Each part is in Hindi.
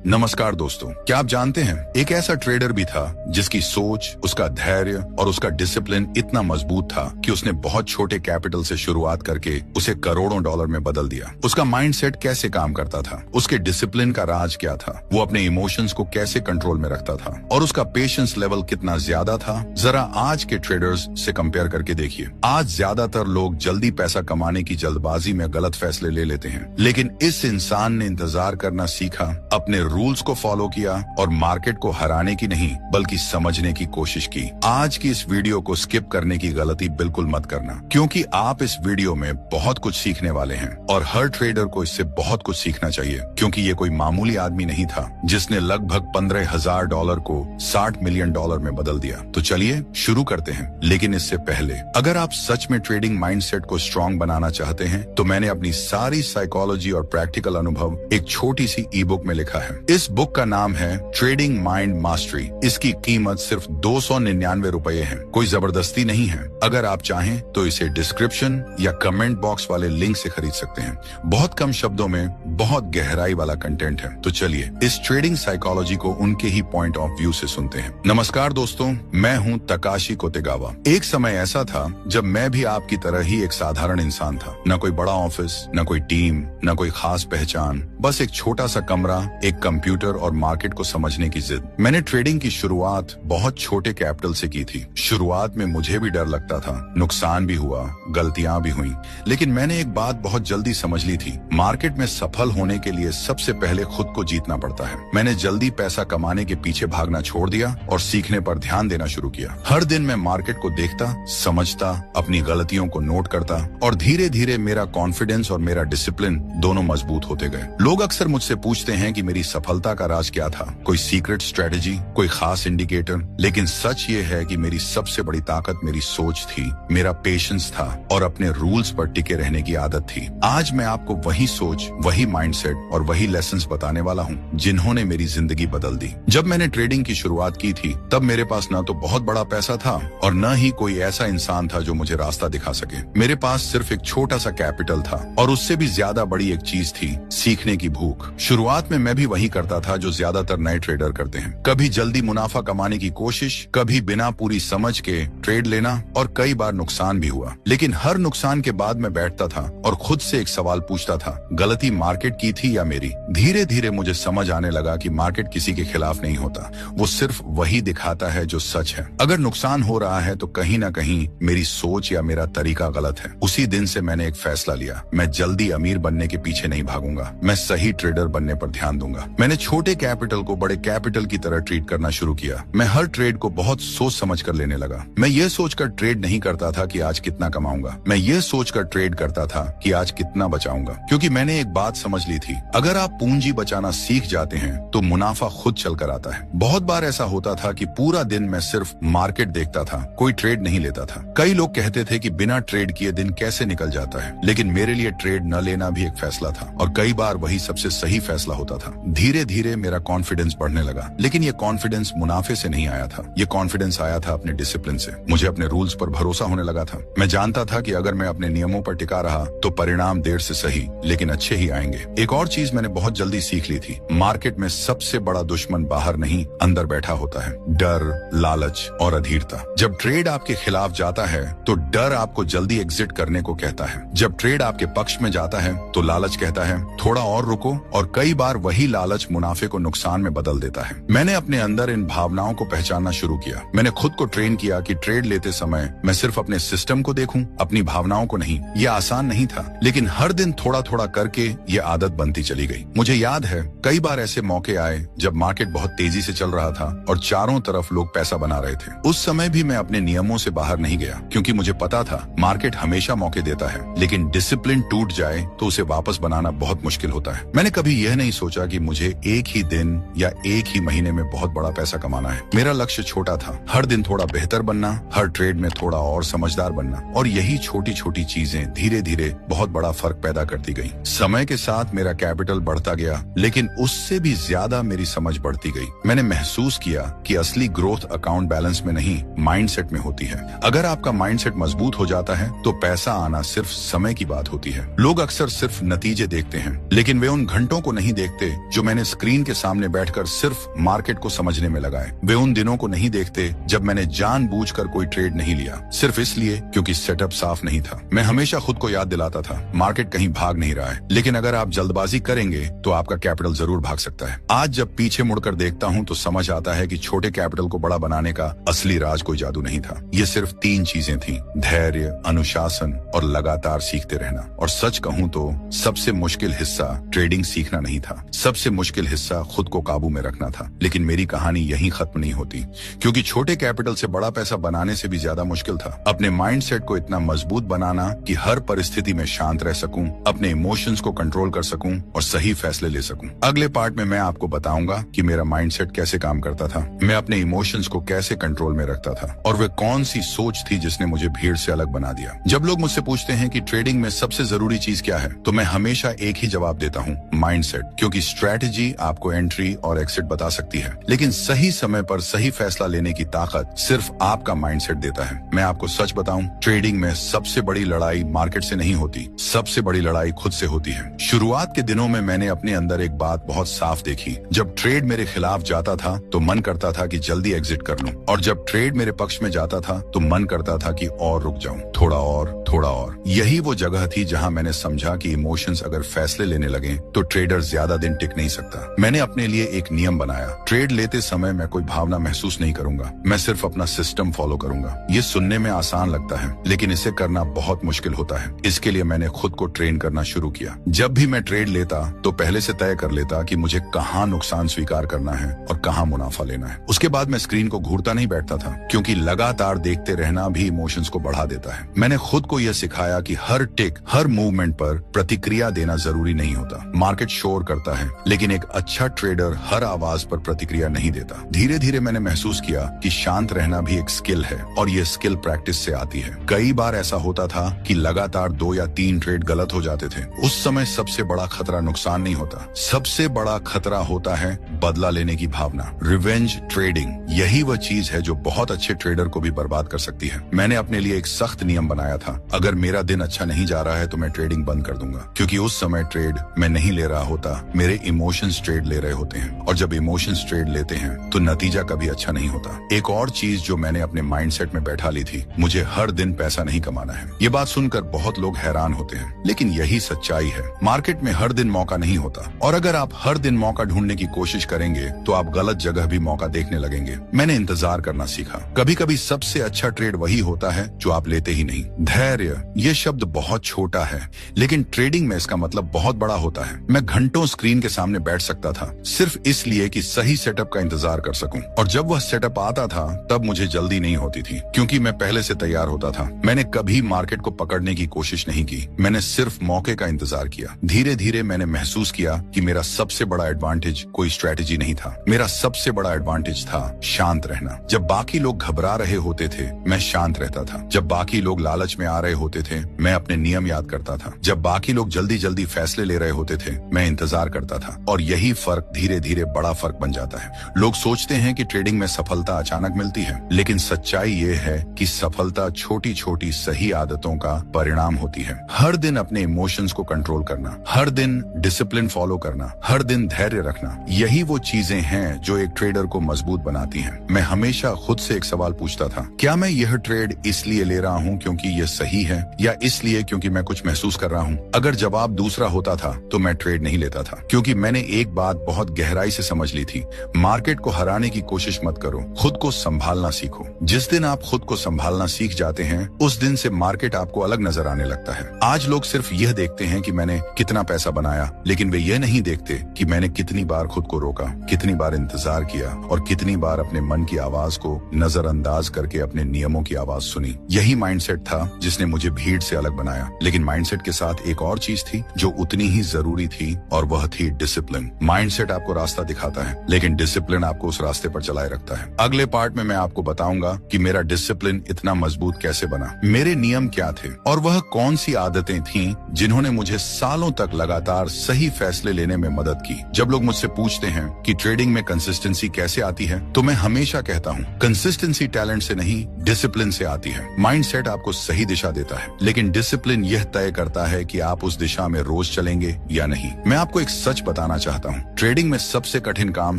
नमस्कार दोस्तों, क्या आप जानते हैं एक ऐसा ट्रेडर भी था जिसकी सोच, उसका धैर्य और उसका डिसिप्लिन इतना मजबूत था कि उसने बहुत छोटे कैपिटल से शुरुआत करके उसे करोड़ों डॉलर में बदल दिया। उसका माइंडसेट कैसे काम करता था, उसके डिसिप्लिन का राज क्या था, वो अपने इमोशंस को कैसे कंट्रोल में रखता था और उसका पेशेंस लेवल कितना ज्यादा था, जरा आज के ट्रेडर्स से कंपेयर करके देखिए। आज ज्यादातर लोग जल्दी पैसा कमाने की जल्दबाजी में गलत फैसले ले लेते हैं, लेकिन इस इंसान ने इंतजार करना सीखा, अपने रूल्स को फॉलो किया और मार्केट को हराने की नहीं बल्कि समझने की कोशिश की। आज की इस वीडियो को स्किप करने की गलती बिल्कुल मत करना, क्योंकि आप इस वीडियो में बहुत कुछ सीखने वाले हैं और हर ट्रेडर को इससे बहुत कुछ सीखना चाहिए, क्योंकि ये कोई मामूली आदमी नहीं था जिसने लगभग $15,000 को $60 मिलियन में बदल दिया। तो चलिए शुरू करते हैं। लेकिन इससे पहले अगर आप सच में ट्रेडिंग माइंडसेट को स्ट्रांग बनाना चाहते हैं तो मैंने अपनी सारी साइकोलॉजी और प्रैक्टिकल अनुभव एक छोटी सी ई बुक में लिखा है। इस बुक का नाम है ट्रेडिंग माइंड मास्टरी। इसकी कीमत सिर्फ ₹299 है, कोई जबरदस्ती नहीं है। अगर आप चाहें तो इसे डिस्क्रिप्शन या कमेंट बॉक्स वाले लिंक से खरीद सकते हैं। बहुत कम शब्दों में बहुत गहराई वाला कंटेंट है। तो चलिए इस ट्रेडिंग साइकोलॉजी को उनके ही पॉइंट ऑफ व्यू से सुनते हैं। नमस्कार दोस्तों, मैं हूं तकाशी कोतेगावा। एक समय ऐसा था जब मैं भी आपकी तरह ही एक साधारण इंसान था। न कोई बड़ा ऑफिस, न कोई टीम, न कोई खास पहचान, बस एक छोटा सा कमरा, एक कंप्यूटर और मार्केट को समझने की जिद। मैंने ट्रेडिंग की शुरुआत बहुत छोटे कैपिटल से की थी। शुरुआत में मुझे भी डर लगता था, नुकसान भी हुआ, गलतियां भी हुई, लेकिन मैंने एक बात बहुत जल्दी समझ ली थी, मार्केट में सफल होने के लिए सबसे पहले खुद को जीतना पड़ता है। मैंने जल्दी पैसा कमाने के पीछे भागना छोड़ दिया और सीखने पर ध्यान देना शुरू किया। हर दिन मैं मार्केट को देखता, समझता, अपनी गलतियों को नोट करता और धीरे धीरे मेरा कॉन्फिडेंस और मेरा डिसिप्लिन दोनों मजबूत होते गए। लोग अक्सर मुझसे पूछते हैं कि मेरी सफलता का राज क्या था, कोई सीक्रेट स्ट्रेटेजी, कोई खास इंडिकेटर, लेकिन सच ये है कि मेरी सबसे बड़ी ताकत मेरी सोच थी, मेरा पेशेंस था और अपने रूल्स पर टिके रहने की आदत थी। आज मैं आपको वही सोच, वही माइंडसेट और वही लेसन्स बताने वाला हूँ जिन्होंने मेरी जिंदगी बदल दी। जब मैंने ट्रेडिंग की शुरुआत की थी तब मेरे पास न तो बहुत बड़ा पैसा था और न ही कोई ऐसा इंसान था जो मुझे रास्ता दिखा सके। मेरे पास सिर्फ एक छोटा सा कैपिटल था और उससे भी ज्यादा बड़ी एक चीज थी, सीखने की भूख। शुरुआत में मैं भी वही करता था जो ज्यादातर नए ट्रेडर करते हैं, कभी जल्दी मुनाफा कमाने की कोशिश, कभी बिना पूरी समझ के ट्रेड लेना और कई बार नुकसान भी हुआ। लेकिन हर नुकसान के बाद मैं बैठता था और खुद से एक सवाल पूछता था, गलती मार्केट की थी या मेरी? धीरे धीरे मुझे समझ आने लगा कि मार्केट किसी के खिलाफ नहीं होता, वो सिर्फ वही दिखाता है जो सच है। अगर नुकसान हो रहा है तो कहीं ना कहीं मेरी सोच या मेरा तरीका गलत है। उसी दिन से मैंने एक फैसला लिया, मैं जल्दी अमीर बनने के पीछे नहीं भागूंगा, मैं सही ट्रेडर बनने पर ध्यान दूंगा। मैंने छोटे कैपिटल को बड़े कैपिटल की तरह ट्रीट करना शुरू किया। मैं हर ट्रेड को बहुत सोच समझ कर लेने लगा। मैं ये सोचकर ट्रेड नहीं करता था कि आज कितना कमाऊंगा, मैं ये सोचकर ट्रेड करता था कि आज कितना बचाऊंगा, क्योंकि मैंने एक बात समझ ली थी, अगर आप पूंजी बचाना सीख जाते हैं तो मुनाफा खुद चल कर आता है। बहुत बार ऐसा होता था कि पूरा दिन मैं सिर्फ मार्केट देखता था, कोई ट्रेड नहीं लेता था। कई लोग कहते थे कि बिना ट्रेड किए दिन कैसे निकल जाता है, लेकिन मेरे लिए ट्रेड न लेना भी एक फैसला था और कई बार वही सबसे सही फैसला होता था। धीरे धीरे मेरा कॉन्फिडेंस बढ़ने लगा, लेकिन ये कॉन्फिडेंस मुनाफे से नहीं आया था, ये कॉन्फिडेंस आया था अपने डिसिप्लिन से। मुझे अपने रूल्स पर भरोसा होने लगा था। मैं जानता था कि अगर मैं अपने नियमों पर टिका रहा तो परिणाम देर से सही लेकिन अच्छे ही आएंगे। एक और चीज मैंने बहुत जल्दी सीख ली थी, मार्केट में सबसे बड़ा दुश्मन बाहर नहीं अंदर बैठा होता है, डर, लालच और अधीरता। जब ट्रेड आपके खिलाफ जाता है तो डर आपको जल्दी एग्जिट करने को कहता है, जब ट्रेड आपके पक्ष में जाता है तो लालच कहता है थोड़ा और रुको, और कई बार वही लालच मुनाफे को नुकसान में बदल देता है। मैंने अपने अंदर इन भावनाओं को पहचानना शुरू किया। मैंने खुद को ट्रेन किया कि ट्रेड लेते समय मैं सिर्फ अपने सिस्टम को देखूं, अपनी भावनाओं को नहीं। यह आसान नहीं था, लेकिन हर दिन थोड़ा थोड़ा करके ये आदत बनती चली गई। मुझे याद है कई बार ऐसे मौके आए जब मार्केट बहुत तेजी से चल रहा था और चारों तरफ लोग पैसा बना रहे थे। उस समय भी मैं अपने नियमों से बाहर नहीं गया, क्योंकि मुझे पता था मार्केट हमेशा मौके देता है, लेकिन डिसिप्लिन टूट जाए तो उसे वापस बनाना बहुत मुश्किल होता है। मैंने कभी यह नहीं सोचा कि मुझे एक ही दिन या एक ही महीने में बहुत बड़ा पैसा कमाना है। मेरा लक्ष्य छोटा था, हर दिन थोड़ा बेहतर बनना, हर ट्रेड में थोड़ा और समझदार बनना, और यही छोटी छोटी चीजें धीरे धीरे बहुत बड़ा फर्क पैदा करती गई। समय के साथ मेरा कैपिटल बढ़ता गया, लेकिन उससे भी ज्यादा मेरी समझ बढ़ती गई। मैंने महसूस किया कि असली ग्रोथ अकाउंट बैलेंस में नहीं, माइंडसेट में होती है। अगर आपका माइंडसेट मजबूत हो जाता है तो पैसा आना सिर्फ समय की बात होती है। लोग अक्सर सिर्फ नतीजे देखते हैं, लेकिन वे उन घंटों को नहीं देखते जो मैंने स्क्रीन के सामने बैठकर सिर्फ मार्केट को समझने में लगाए। वे उन दिनों को नहीं देखते जब मैंने जानबूझकर कोई ट्रेड नहीं लिया, सिर्फ इसलिए क्योंकि सेटअप साफ नहीं था। मैं हमेशा खुद को याद दिलाता था, मार्केट कहीं भाग नहीं रहा है, लेकिन अगर आप जल्दबाजी करेंगे तो आपका कैपिटल जरूर भाग सकता है। आज जब पीछे मुड़कर देखता हूँ तो समझ आता है कि छोटे कैपिटल को बड़ा बनाने का असली राज कोई जादू नहीं था। ये सिर्फ 3 चीजें थी: धैर्य, अनुशासन और लगातार सीखते रहना। और सच कहूँ तो सबसे मुश्किल हिस्सा ट्रेडिंग सीखना नहीं था, सबसे मुश्किल हिस्सा खुद को काबू में रखना था। लेकिन मेरी कहानी यहीं खत्म नहीं होती, क्योंकि छोटे कैपिटल से बड़ा पैसा बनाने से भी ज्यादा मुश्किल था अपने माइंडसेट को इतना मजबूत बनाना कि हर परिस्थिति में शांत रह सकूं, अपने इमोशंस को कंट्रोल कर सकूं और सही फैसले ले सकूं। अगले पार्ट में मैं आपको बताऊंगा कि मेरा माइंडसेट कैसे काम करता था, मैं अपने इमोशंस को कैसे कंट्रोल में रखता था और वे कौन सी सोच थी जिसने मुझे भीड़ से अलग बना दिया। जब लोग मुझसे पूछते हैं कि ट्रेडिंग में सबसे जरूरी चीज क्या है, तो मैं हमेशा एक ही जवाब देता हूँ: माइंडसेट। क्योंकि स्ट्रैटेजी आपको एंट्री और एग्जिट बता सकती है, लेकिन सही समय पर सही फैसला लेने की ताकत सिर्फ आपका माइंडसेट देता है। मैं आपको सच बताऊं, ट्रेडिंग में सबसे बड़ी लड़ाई मार्केट से नहीं होती, सबसे बड़ी लड़ाई खुद से होती है। शुरुआत के दिनों में मैंने अपने अंदर एक बात बहुत साफ देखी। जब ट्रेड मेरे खिलाफ जाता था तो मन करता था कि जल्दी एग्जिट कर लूं, और जब ट्रेड मेरे पक्ष में जाता था तो मन करता था कि और रुक जाऊं, थोड़ा और। यही वो जगह थी जहां मैंने समझा कि इमोशंस अगर फैसले लेने लगे तो ट्रेडर ज्यादा दिन टिक नहीं सकता। मैंने अपने लिए एक नियम बनाया: ट्रेड लेते समय मैं कोई भावना महसूस नहीं करूंगा, मैं सिर्फ अपना सिस्टम फॉलो करूंगा। ये सुनने में आसान लगता है, लेकिन इसे करना बहुत मुश्किल होता है। इसके लिए मैंने खुद को ट्रेन करना शुरू किया। जब भी मैं ट्रेड लेता तो पहले से तय कर लेता कि मुझे कहाँ नुकसान स्वीकार करना है और कहाँ मुनाफा लेना है। उसके बाद मैं स्क्रीन को घूरता नहीं बैठता था, क्योंकि लगातार देखते रहना भी इमोशंस को बढ़ा देता है। मैंने खुद को यह सिखाया कि हर टिक, हर मूवमेंट पर प्रतिक्रिया देना जरूरी नहीं होता। मार्केट शोर करता है, लेकिन एक अच्छा ट्रेडर हर आवाज पर प्रतिक्रिया नहीं देता। धीरे धीरे मैंने महसूस किया कि शांत रहना भी एक स्किल है, और ये स्किल प्रैक्टिस से आती है। कई बार ऐसा होता था कि लगातार 2 या 3 ट्रेड गलत हो जाते थे। उस समय सबसे बड़ा खतरा नुकसान नहीं होता, सबसे बड़ा खतरा होता है बदला लेने की भावना, रिवेंज ट्रेडिंग। यही वह चीज है जो बहुत अच्छे ट्रेडर को भी बर्बाद कर सकती है। मैंने अपने लिए एक सख्त नियम बनाया था: अगर मेरा दिन अच्छा नहीं जा रहा है तो मैं ट्रेडिंग बंद कर दूंगा, क्योंकि उस समय ट्रेड मैं नहीं ले रहा होता, मेरे इमोशंस ट्रेड ले रहे होते हैं, और जब इमोशंस ट्रेड लेते हैं तो नतीजा कभी अच्छा नहीं होता। एक और चीज जो मैंने अपने माइंडसेट में बैठा ली थी: मुझे हर दिन पैसा नहीं कमाना है। ये बात सुनकर बहुत लोग हैरान होते हैं, लेकिन यही सच्चाई है। मार्केट में हर दिन मौका नहीं होता, और अगर आप हर दिन मौका ढूंढने की कोशिश करेंगे तो आप गलत जगह भी मौका देखने लगेंगे। मैंने इंतजार करना सीखा। कभी कभी सबसे अच्छा ट्रेड वही होता है जो आप लेते ही नहीं। धैर्य, ये शब्द बहुत छोटा है, लेकिन ट्रेडिंग में इसका मतलब बहुत बड़ा होता है। मैं घंटों स्क्रीन के सामने बैठ सकता था, सिर्फ इसलिए कि सही सेटअप का इंतजार कर सकूं, और जब वह सेटअप आता था तब मुझे जल्दी नहीं होती थी, क्योंकि मैं पहले से तैयार होता था। मैंने कभी मार्केट को पकड़ने की कोशिश नहीं की, मैंने सिर्फ मौके का इंतजार किया। धीरे धीरे मैंने महसूस किया कि मेरा सबसे बड़ा एडवांटेज कोई स्ट्रैटेजी नहीं था, मेरा सबसे बड़ा एडवांटेज था शांत रहना। जब बाकी लोग घबरा रहे होते थे, मैं शांत रहता था। जब बाकी लोग लालच में आ रहे होते थे, मैं अपने नियम याद करता था। जब बाकी लोग जल्दी जल्दी फैसले ले रहे होते थे, मैं इंतजार करता था। और यही फर्क धीरे धीरे बड़ा फर्क बन जाता है। लोग सोचते हैं कि ट्रेडिंग में सफलता अचानक मिलती है, लेकिन सच्चाई ये है कि सफलता छोटी छोटी सही आदतों का परिणाम होती है। हर दिन अपने इमोशंस को कंट्रोल करना, हर दिन डिसिप्लिन फॉलो करना, हर दिन धैर्य रखना, यही वो चीजें हैं जो एक ट्रेडर को मजबूत बनाती हैं। मैं हमेशा खुद से एक सवाल पूछता था: क्या मैं यह ट्रेड इसलिए ले रहा हूं क्योंकि यह सही है, या इसलिए क्योंकि मैं कुछ महसूस कर रहा हूं? अगर जवाब दूसरा होता था तो मैं ट्रेड नहीं लेता था, क्योंकि मैंने एक बात बहुत गहराई से समझ ली थी: मार्केट को हराने की कोशिश मत करो, खुद को संभालना सीखो। जिस दिन आप खुद को संभालना सीख जाते हैं, उस दिन से मार्केट आपको अलग नजर आने लगता है। आज लोग सिर्फ यह देखते हैं कि मैंने कितना पैसा बनाया, लेकिन वे यह नहीं देखते कि मैंने कितनी बार खुद को रोका, कितनी बार इंतजार किया, और कितनी बार अपने मन की आवाज को नजरअंदाज करके अपने नियमों की आवाज सुनी। यही माइंडसेट था जिसने मुझे भीड़ से अलग बनाया। लेकिन माइंडसेट के साथ एक और चीज थी जो उतनी ही जरूरी थी, और वह थी डिसिप्लिन। माइंडसेट आपको रास्ता दिखाता है, लेकिन डिसिप्लिन आपको उस रास्ते पर चलाए रखता है। अगले पार्ट में मैं आपको बताऊंगा कि मेरा डिसिप्लिन इतना मजबूत कैसे बना, मेरे नियम क्या थे, और वह कौन सी आदतें थीं जिन्होंने मुझे सालों तक लगातार सही फैसले लेने में मदद की। जब लोग मुझसे पूछते हैं कि ट्रेडिंग में कंसिस्टेंसी कैसे आती है, तो मैं हमेशा कहता हूँ कंसिस्टेंसी टैलेंट से नहीं, डिसिप्लिन से आती है। माइंडसेट आपको सही दिशा देता है, लेकिन डिसिप्लिन यह तय करता है कि आप उस दिशा में रोज चलेंगे या नहीं। मैं आपको एक सच बताना चाहता हूँ, ट्रेडिंग में सबसे कठिन काम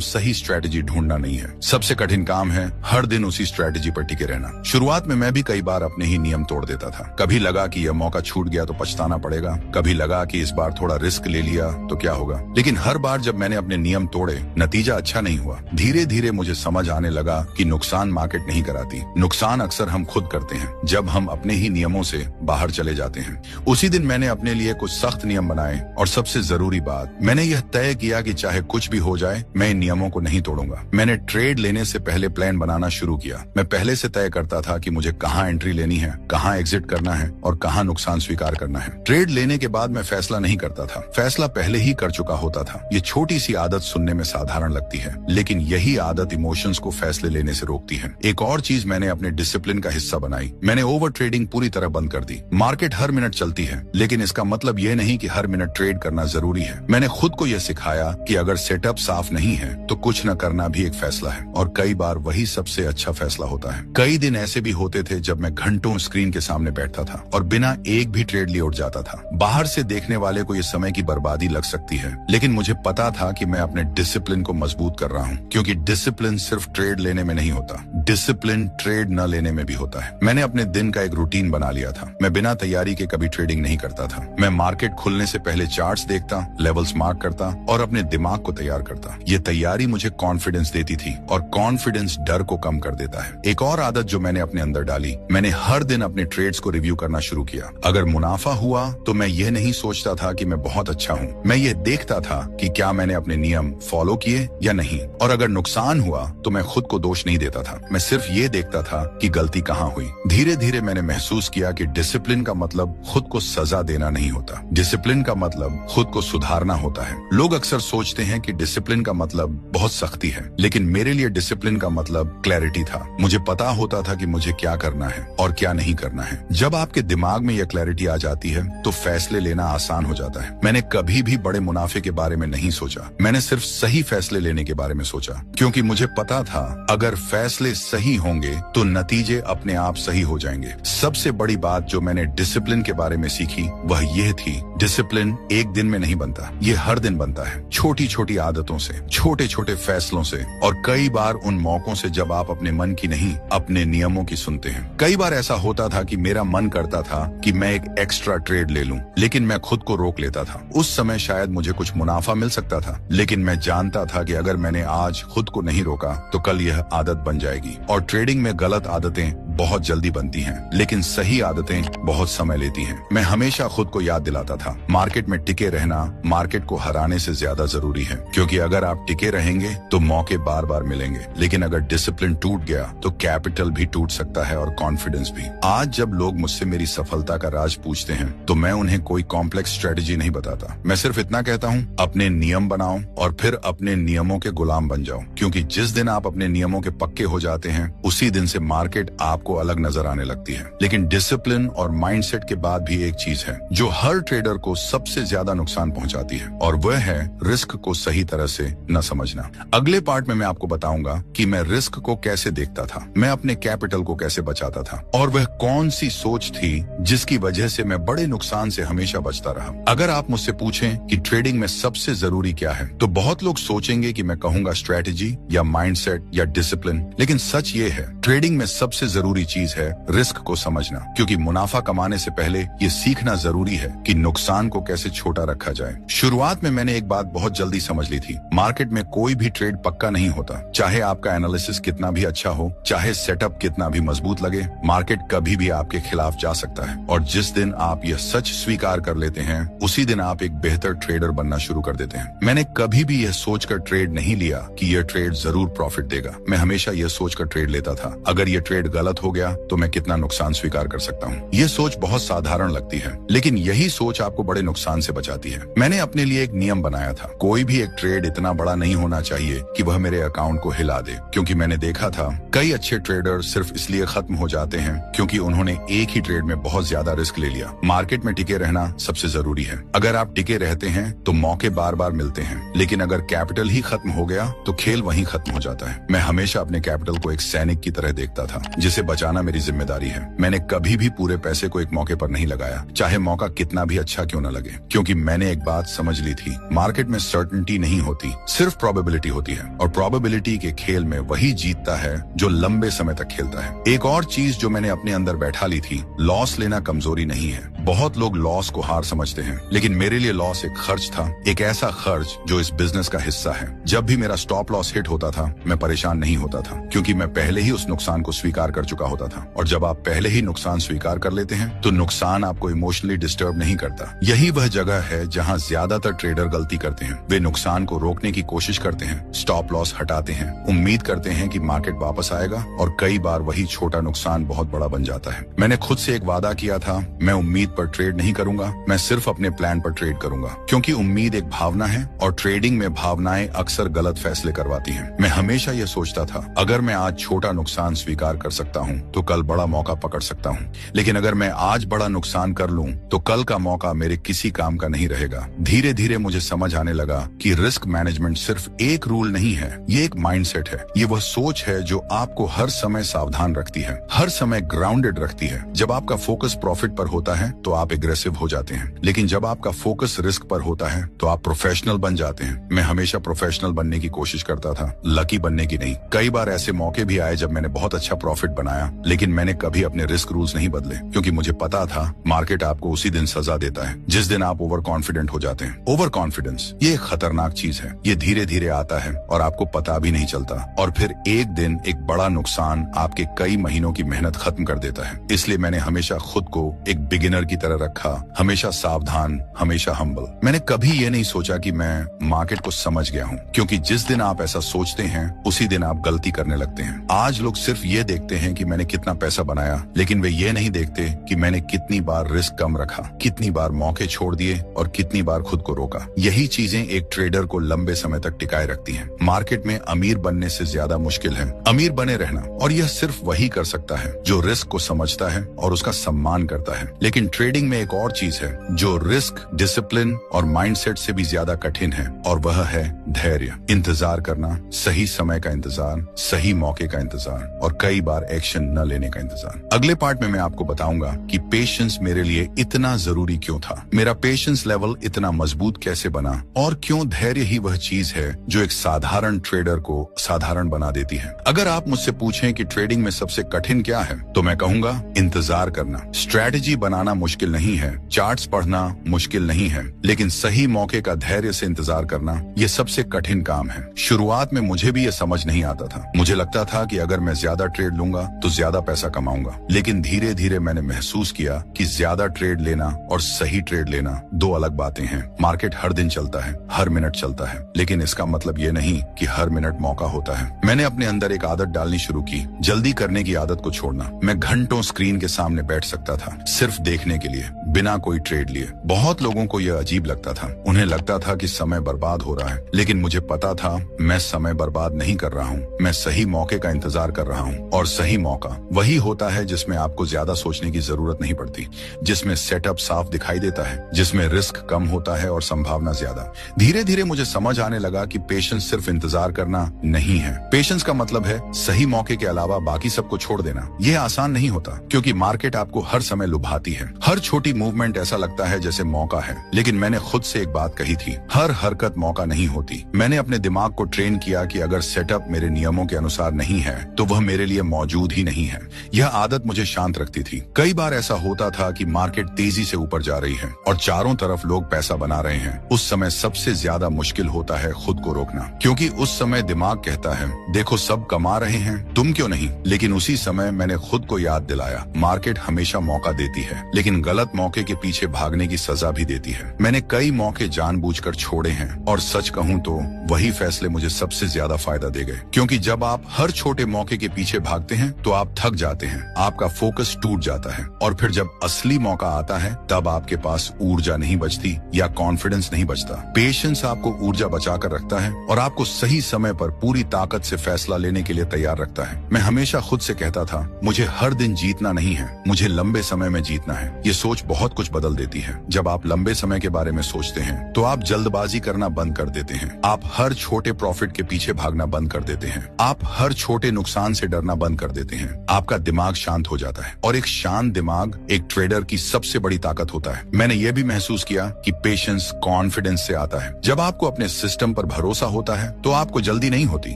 सही स्ट्रेटेजी ढूंढना नहीं है, सबसे कठिन काम है हर दिन उसी स्ट्रेटेजी पर टिके रहना। शुरुआत में मैं भी कई बार अपने ही नियम तोड़ देता था। कभी लगा कि यह मौका छूट गया तो पछताना पड़ेगा, कभी लगा कि इस बार थोड़ा रिस्क ले लिया तो क्या होगा। लेकिन हर बार जब मैंने अपने नियम तोड़े, नतीजा अच्छा नहीं हुआ। धीरे धीरे मुझे समझ आने लगा कि नुकसान मार्केट नहीं कराती, नुकसान अक्सर हम खुद करते हैं जब हम अपने ही नियमों से बाहर चले जाते हैं। उसी दिन मैंने अपने लिए कुछ सख्त नियम बनाए और सबसे जरूरी बात, मैंने यह तय किया कि चाहे कुछ भी हो जाए, मैं इन नियमों को नहीं तोड़ूंगा। मैंने ट्रेड लेने से पहले प्लान बनाना शुरू किया। मैं पहले से तय करता था कि मुझे कहाँ एंट्री लेनी है, कहाँ एग्जिट करना है और कहाँ नुकसान स्वीकार करना है। ट्रेड लेने के बाद मैं फैसला नहीं करता था, फैसला पहले ही कर चुका होता था। ये छोटी सी आदत सुनने में साधारण लगती है, लेकिन यही आदत इमोशंस को फैसले लेने से रोकती है। एक और चीज मैंने अपने डिसिप्लिन का हिस्सा बनाई, मैंने ओवर ट्रेडिंग पूरी तरह बंद कर दी। मार्केट हर मिनट चलती है, लेकिन इसका मतलब यह नहीं कि हर मिनट ट्रेड करना जरूरी है। मैंने खुद को यह सिखाया कि अगर सेटअप साफ नहीं है तो कुछ न करना भी एक फैसला है, और कई बार वही सबसे अच्छा फैसला होता है। कई दिन ऐसे भी होते थे जब मैं घंटों स्क्रीन के सामने बैठता था और बिना एक भी ट्रेड लिए उठ जाता था। बाहर से देखने वाले को यह समय की बर्बादी लग सकती है, लेकिन मुझे पता था कि मैं अपने डिसिप्लिन को मजबूत कर रहा हूँ, क्योंकि डिसिप्लिन सिर्फ ट्रेड लेने में नहीं होता, डिसिप्लिन ट्रेड न लेने में भी होता है। मैंने अपने दिन का एक रूटीन बना लिया था। मैं बिना तैयारी के कभी ट्रेडिंग नहीं करता था। मैं मार्केट खुलने से पहले चार्ट्स देखता, लेवल्स मार्क करता और अपने दिमाग को तैयार करता। ये तैयारी मुझे कॉन्फिडेंस देती थी, और कॉन्फिडेंस डर को कम कर देता है। एक और आदत जो मैंने अपने अंदर डाली, मैंने हर दिन अपने ट्रेड्स को रिव्यू करना शुरू किया। अगर मुनाफा हुआ तो मैं ये नहीं सोचता था कि मैं बहुत अच्छा हूँ, मैं ये देखता था कि क्या मैंने अपने नियम फॉलो किए या नहीं। और अगर नुकसान हुआ तो मैं खुद को दोष नहीं देता था, मैं सिर्फ ये देखता था कि गलती कहाँ हुई। धीरे धीरे मैंने महसूस किया कि डिसिप्लिन का मतलब खुद को सजा देना नहीं होता, डिसिप्लिन का मतलब खुद को सुधारना होता है। लोग अक्सर सोचते हैं कि डिसिप्लिन का मतलब बहुत सख्ती है, लेकिन मेरे लिए डिसिप्लिन का मतलब क्लैरिटी था। मुझे पता होता था कि मुझे क्या करना है और क्या नहीं करना है। जब आपके दिमाग में यह क्लैरिटी आ जाती है तो फैसले लेना आसान हो जाता है। मैंने कभी भी बड़े मुनाफे के बारे में नहीं सोचा, मैंने सिर्फ सही फैसले लेने के बारे में सोचा, क्योंकि मुझे पता था अगर फैसले सही होंगे तो नतीजे अपने आप सही हो जाएंगे। सबसे बड़ी बात जो मैंने डिसिप्लिन के बारे में सीखी वह यह थी, डिसिप्लिन एक दिन में नहीं बनता, ये हर दिन बनता है, छोटी छोटी आदतों से, छोटे छोटे फैसलों से, और कई बार उन मौकों से जब आप अपने मन की नहीं, अपने नियमों की सुनते हैं। कई बार ऐसा होता था कि मेरा मन करता था कि मैं एक एक्स्ट्रा ट्रेड ले लूं, लेकिन मैं खुद को रोक लेता था। उस समय शायद मुझे कुछ मुनाफा मिल सकता था, लेकिन मैं जानता था कि अगर मैंने आज खुद को नहीं रोका तो कल यह आदत बन जाएगी। और ट्रेडिंग में गलत आदतें बहुत जल्दी बनती हैं, लेकिन सही आदतें बहुत समय लेती हैं। मैं हमेशा खुद को याद दिलाता था, मार्केट में टिके रहना मार्केट को हराने से ज्यादा जरूरी है, क्योंकि अगर आप टिके रहेंगे तो मौके बार बार मिलेंगे, लेकिन अगर डिसिप्लिन टूट गया तो कैपिटल भी टूट सकता है और कॉन्फिडेंस भी। आज जब लोग मुझसे मेरी सफलता का राज पूछते हैं तो मैं उन्हें कोई कॉम्प्लेक्स स्ट्रेटेजी नहीं बताता, मैं सिर्फ इतना कहता हूँ, अपने नियम बनाओ और फिर अपने नियमों के गुलाम बन जाओ, क्योंकि जिस दिन आप अपने नियमों के पक्के हो जाते हैं उसी दिन से मार्केट आपको अलग नजर आने लगती है। लेकिन डिसिप्लिन और माइंडसेट के बाद भी एक चीज है जो हर ट्रेडर को सबसे ज्यादा नुकसान पहुंचाती है, और वह है रिस्क को सही तरह से न समझना। अगले पार्ट में मैं आपको बताऊंगा कि मैं रिस्क को कैसे देखता था, मैं अपने कैपिटल को कैसे बचाता था, और वह कौन सी सोच थी जिसकी वजह से मैं बड़े नुकसान से हमेशा बचता रहा। अगर आप मुझसे पूछें कि ट्रेडिंग में सबसे जरूरी क्या है, तो बहुत लोग सोचेंगे कि मैं कहूंगा स्ट्रेटेजी या माइंडसेट या डिसिप्लिन, लेकिन सच ये है, ट्रेडिंग में सबसे जरूरी चीज है रिस्क को समझना, क्योंकि मुनाफा कमाने से पहले ये सीखना जरूरी है कि नुकसान को कैसे छोटा रखा जाए। शुरुआत में मैंने एक बात बहुत जल्दी समझ ली थी, मार्केट में कोई भी ट्रेड पक्का नहीं होता, चाहे आपका एनालिसिस कितना भी अच्छा हो, चाहे सेटअप कितना भी मजबूत लगे, मार्केट कभी भी आपके खिलाफ जा सकता है। और जिस दिन आप यह सच स्वीकार कर लेते हैं उसी दिन आप एक बेहतर ट्रेडर बनना शुरू कर देते हैं। मैंने कभी भी यह सोचकर ट्रेड नहीं लिया कि यह ट्रेड जरूर प्रॉफिट देगा, मैं हमेशा यह सोचकर ट्रेड लेता था, अगर यह ट्रेड गलत हो गया तो मैं कितना नुकसान स्वीकार कर सकता हूँ। ये सोच बहुत साधारण लगती है, लेकिन यही सोच आपको बड़े नुकसान से बचाती है। मैंने अपने लिए एक नियम बनाया था, कोई भी एक ट्रेड इतना बड़ा नहीं होना चाहिए कि वह मेरे अकाउंट को हिला दे, क्योंकि मैंने देखा था कई अच्छे ट्रेडर सिर्फ इसलिए खत्म हो जाते हैं क्योंकि उन्होंने एक ही ट्रेड में बहुत ज्यादा रिस्क ले लिया। मार्केट में टिके रहना सबसे जरूरी है। अगर आप टिके रहते हैं तो मौके बार बार मिलते हैं, लेकिन अगर कैपिटल ही खत्म हो गया तो खेल वहीं खत्म हो जाता है। मैं हमेशा अपने कैपिटल को एक सैनिक की तरह देखता था, जिसे बचाना मेरी जिम्मेदारी है। मैंने कभी भी पूरे पैसे को एक मौके पर नहीं लगाया, चाहे मौका कितना भी अच्छा क्यों न लगे, क्योंकि मैंने एक बात समझ ली थी, मार्केट में सर्टेनिटी नहीं होती, सिर्फ प्रोबेबिलिटी होती है, और प्रोबेबिलिटी के खेल में वही जीतता है जो लंबे समय तक खेलता है। एक और चीज जो मैंने अपने अंदर बैठा ली थी, लॉस लेना कमजोरी नहीं है। बहुत लोग लॉस को हार समझते हैं, लेकिन मेरे लिए लॉस एक खर्च था, एक ऐसा खर्च जो इस बिजनेस का हिस्सा है। जब भी मेरा स्टॉप लॉस हिट होता था, मैं परेशान नहीं होता था, क्योंकि मैं पहले ही उस नुकसान को स्वीकार कर चुका होता था। और जब आप पहले ही नुकसान स्वीकार कर लेते हैं तो नुकसान आपको इमोशनली डिस्टर्ब नहीं करता। यही वह जगह है जहां ज्यादातर ट्रेडर गलती करते हैं। वे नुकसान को रोकने की कोशिश करते हैं, स्टॉप लॉस हटाते हैं, उम्मीद करते हैं कि मार्केट वापस आएगा, और कई बार वही छोटा नुकसान बहुत बड़ा बन जाता है। मैंने खुद से एक वादा किया था, मैं उम्मीद पर ट्रेड नहीं करूंगा, मैं सिर्फ अपने प्लान पर ट्रेड करूंगा, क्योंकि उम्मीद एक भावना है और ट्रेडिंग में भावनाएं अक्सर गलत फैसले करवाती हैं। मैं हमेशा यह सोचता था, अगर मैं आज छोटा नुकसान स्वीकार कर सकता हूं तो कल बड़ा मौका पकड़ सकता हूं, लेकिन अगर मैं आज बड़ा नुकसान कर लूं तो कल का मौका मेरे किसी काम का नहीं रहेगा। धीरे धीरे मुझे समझ आने लगा कि रिस्क मैनेजमेंट सिर्फ एक रूल नहीं है, ये एक माइंडसेट है। ये वह सोच है जो आपको हर समय सावधान रखती है, हर समय ग्राउंडेड रखती है। जब आपका फोकस प्रॉफिट पर होता है तो आप एग्रेसिव हो जाते हैं, लेकिन जब आपका फोकस रिस्क पर होता है तो आप प्रोफेशनल बन जाते हैं। मैं हमेशा प्रोफेशनल बनने की कोशिश करता था, लकी बनने की नहीं। कई बार ऐसे मौके भी आए जब मैंने बहुत अच्छा प्रॉफिट बनाया, लेकिन मैंने कभी अपने रिस्क रूल्स नहीं बदले, क्योंकि मुझे पता था मार्केट आपको उसी दिन सजा देता है जिस दिन आप ओवर कॉन्फिडेंट हो जाते हैं। ओवर कॉन्फिडेंस ये एक खतरनाक चीज है, ये धीरे धीरे आता है और आपको पता भी नहीं चलता, और फिर एक दिन एक बड़ा नुकसान आपके कई महीनों की मेहनत खत्म कर देता है। इसलिए मैंने हमेशा खुद को एक बिगिनर की तरह रखा, हमेशा सावधान, हमेशा हम्बल। मैंने कभी ये नहीं सोचा कि मैं मार्केट को समझ गया हूँ, क्योंकि जिस दिन आप ऐसा सोचते हैं उसी दिन आप गलती करने लगते हैं। आज लोग सिर्फ ये देखते हैं कि मैंने कितना पैसा बनाया, लेकिन वे ये नहीं देखते कि मैंने कितनी बार रिस्क कम रखा, कितनी बार मौके छोड़ दिए और कितनी बार खुद को रोका। यही चीजें एक ट्रेडर को लंबे समय तक टिकाए रखती हैं। मार्केट में अमीर बनने से ज्यादा मुश्किल है अमीर बने रहना, और यह सिर्फ वही कर सकता है जो रिस्क को समझता है और उसका सम्मान करता है। लेकिन ट्रेडिंग में एक और चीज है जो रिस्क, डिसिप्लिन और माइंडसेट से भी ज्यादा कठिन है, और वह है धैर्य। इंतजार करना, सही समय का इंतजार, सही मौके का इंतजार, और कई बार एक्शन न लेने का इंतजार। अगले पार्ट में मैं आपको बताऊंगा कि पेशेंस मेरे लिए इतना जरूरी क्यों था, मेरा पेशेंस लेवल इतना मजबूत कैसे बना, और क्यों धैर्य ही वह चीज है जो एक साधारण ट्रेडर को साधारण बना देती है। अगर आप मुझसे पूछें कि ट्रेडिंग में सबसे कठिन क्या है, तो मैं कहूंगा इंतजार करना। स्ट्रैटेजी बनाना मुश्किल नहीं है, चार्ट्स पढ़ना मुश्किल नहीं है, लेकिन सही मौके का धैर्य से इंतजार करना ये सबसे कठिन काम है। शुरुआत में मुझे भी ये समझ नहीं आता था। मुझे लगता था कि अगर मैं ज्यादा ट्रेड लूंगा तो ज्यादा पैसा कमाऊंगा, लेकिन धीरे धीरे मैंने महसूस किया कि ज्यादा ट्रेड लेना और सही ट्रेड लेना दो अलग बातें हैं। मार्केट हर दिन चलता है, हर मिनट चलता है, लेकिन इसका मतलब ये नहीं कि हर मिनट मौका होता है। मैंने अपने अंदर एक आदत डालनी शुरू की, जल्दी करने की आदत को छोड़ना। मैं घंटों स्क्रीन के सामने बैठ सकता था सिर्फ देखने के लिए, बिना कोई ट्रेड लिए। बहुत लोगों को यह अजीब लगता था, उन्हें लगता था कि समय बर्बाद हो रहा है, लेकिन मुझे पता था मैं समय बर्बाद नहीं कर रहा हूँ, मैं सही मौके का इंतजार कर रहा हूँ। और सही मौका वही होता है जिसमें आपको ज्यादा सोचने की जरूरत नहीं पड़ती, जिसमें सेटअप साफ दिखाई देता है, जिसमें रिस्क कम होता है और संभावना ज्यादा। धीरे धीरे मुझे समझ आने लगा कि पेशेंस सिर्फ इंतजार करना नहीं है। पेशेंस का मतलब है सही मौके के अलावा बाकी सबको छोड़ देना। यह आसान नहीं होता, क्योंकि मार्केट आपको हर समय लुभाती है। हर छोटी मूवमेंट ऐसा लगता है जैसे मौका है, लेकिन मैंने खुद से एक बात कही थी, हर हरकत मौका नहीं होती। मैंने अपने दिमाग को ट्रेन किया कि अगर सेटअप मेरे नियमों के अनुसार नहीं है तो वह मेरे लिए मौजूद ही नहीं है। यह आदत मुझे शांत रखती थी। कई बार ऐसा होता था कि मार्केट तेजी से ऊपर जा रही है और चारों तरफ लोग पैसा बना रहे हैं। उस समय सबसे ज्यादा मुश्किल होता है खुद को रोकना, क्योंकि उस समय दिमाग कहता है देखो सब कमा रहे हैं, तुम क्यों नहीं। लेकिन उसी समय मैंने खुद को याद दिलाया, मार्केट हमेशा मौका देती है, लेकिन गलत मौके के पीछे भागने की सजा भी देती है। मैंने कई मौके जानबूझकर छोड़े हैं, और सच कहूं तो वही फैसले मुझे सबसे ज्यादा फायदा दे गए, क्योंकि जब आप हर छोटे मौके के पीछे भागते हैं तो तो आप थक जाते हैं, आपका फोकस टूट जाता है, और फिर जब असली मौका आता है तब आपके पास ऊर्जा नहीं बचती या कॉन्फिडेंस नहीं बचता। पेशेंस आपको ऊर्जा बचाकर रखता है और आपको सही समय पर पूरी ताकत से फैसला लेने के लिए तैयार रखता है। मैं हमेशा खुद से कहता था, मुझे हर दिन जीतना नहीं है, मुझे लंबे समय में जीतना है। ये सोच बहुत कुछ बदल देती है। जब आप लंबे समय के बारे में सोचते हैं तो आप जल्दबाजी करना बंद कर देते हैं, आप हर छोटे प्रॉफिट के पीछे भागना बंद कर देते हैं, आप हर छोटे नुकसान से डरना बंद कर देते हैं। आपका दिमाग शांत हो जाता है, और एक शांत दिमाग एक ट्रेडर की सबसे बड़ी ताकत होता है। मैंने ये भी महसूस किया कि पेशेंस कॉन्फिडेंस से आता है। जब आपको अपने सिस्टम पर भरोसा होता है तो आपको जल्दी नहीं होती,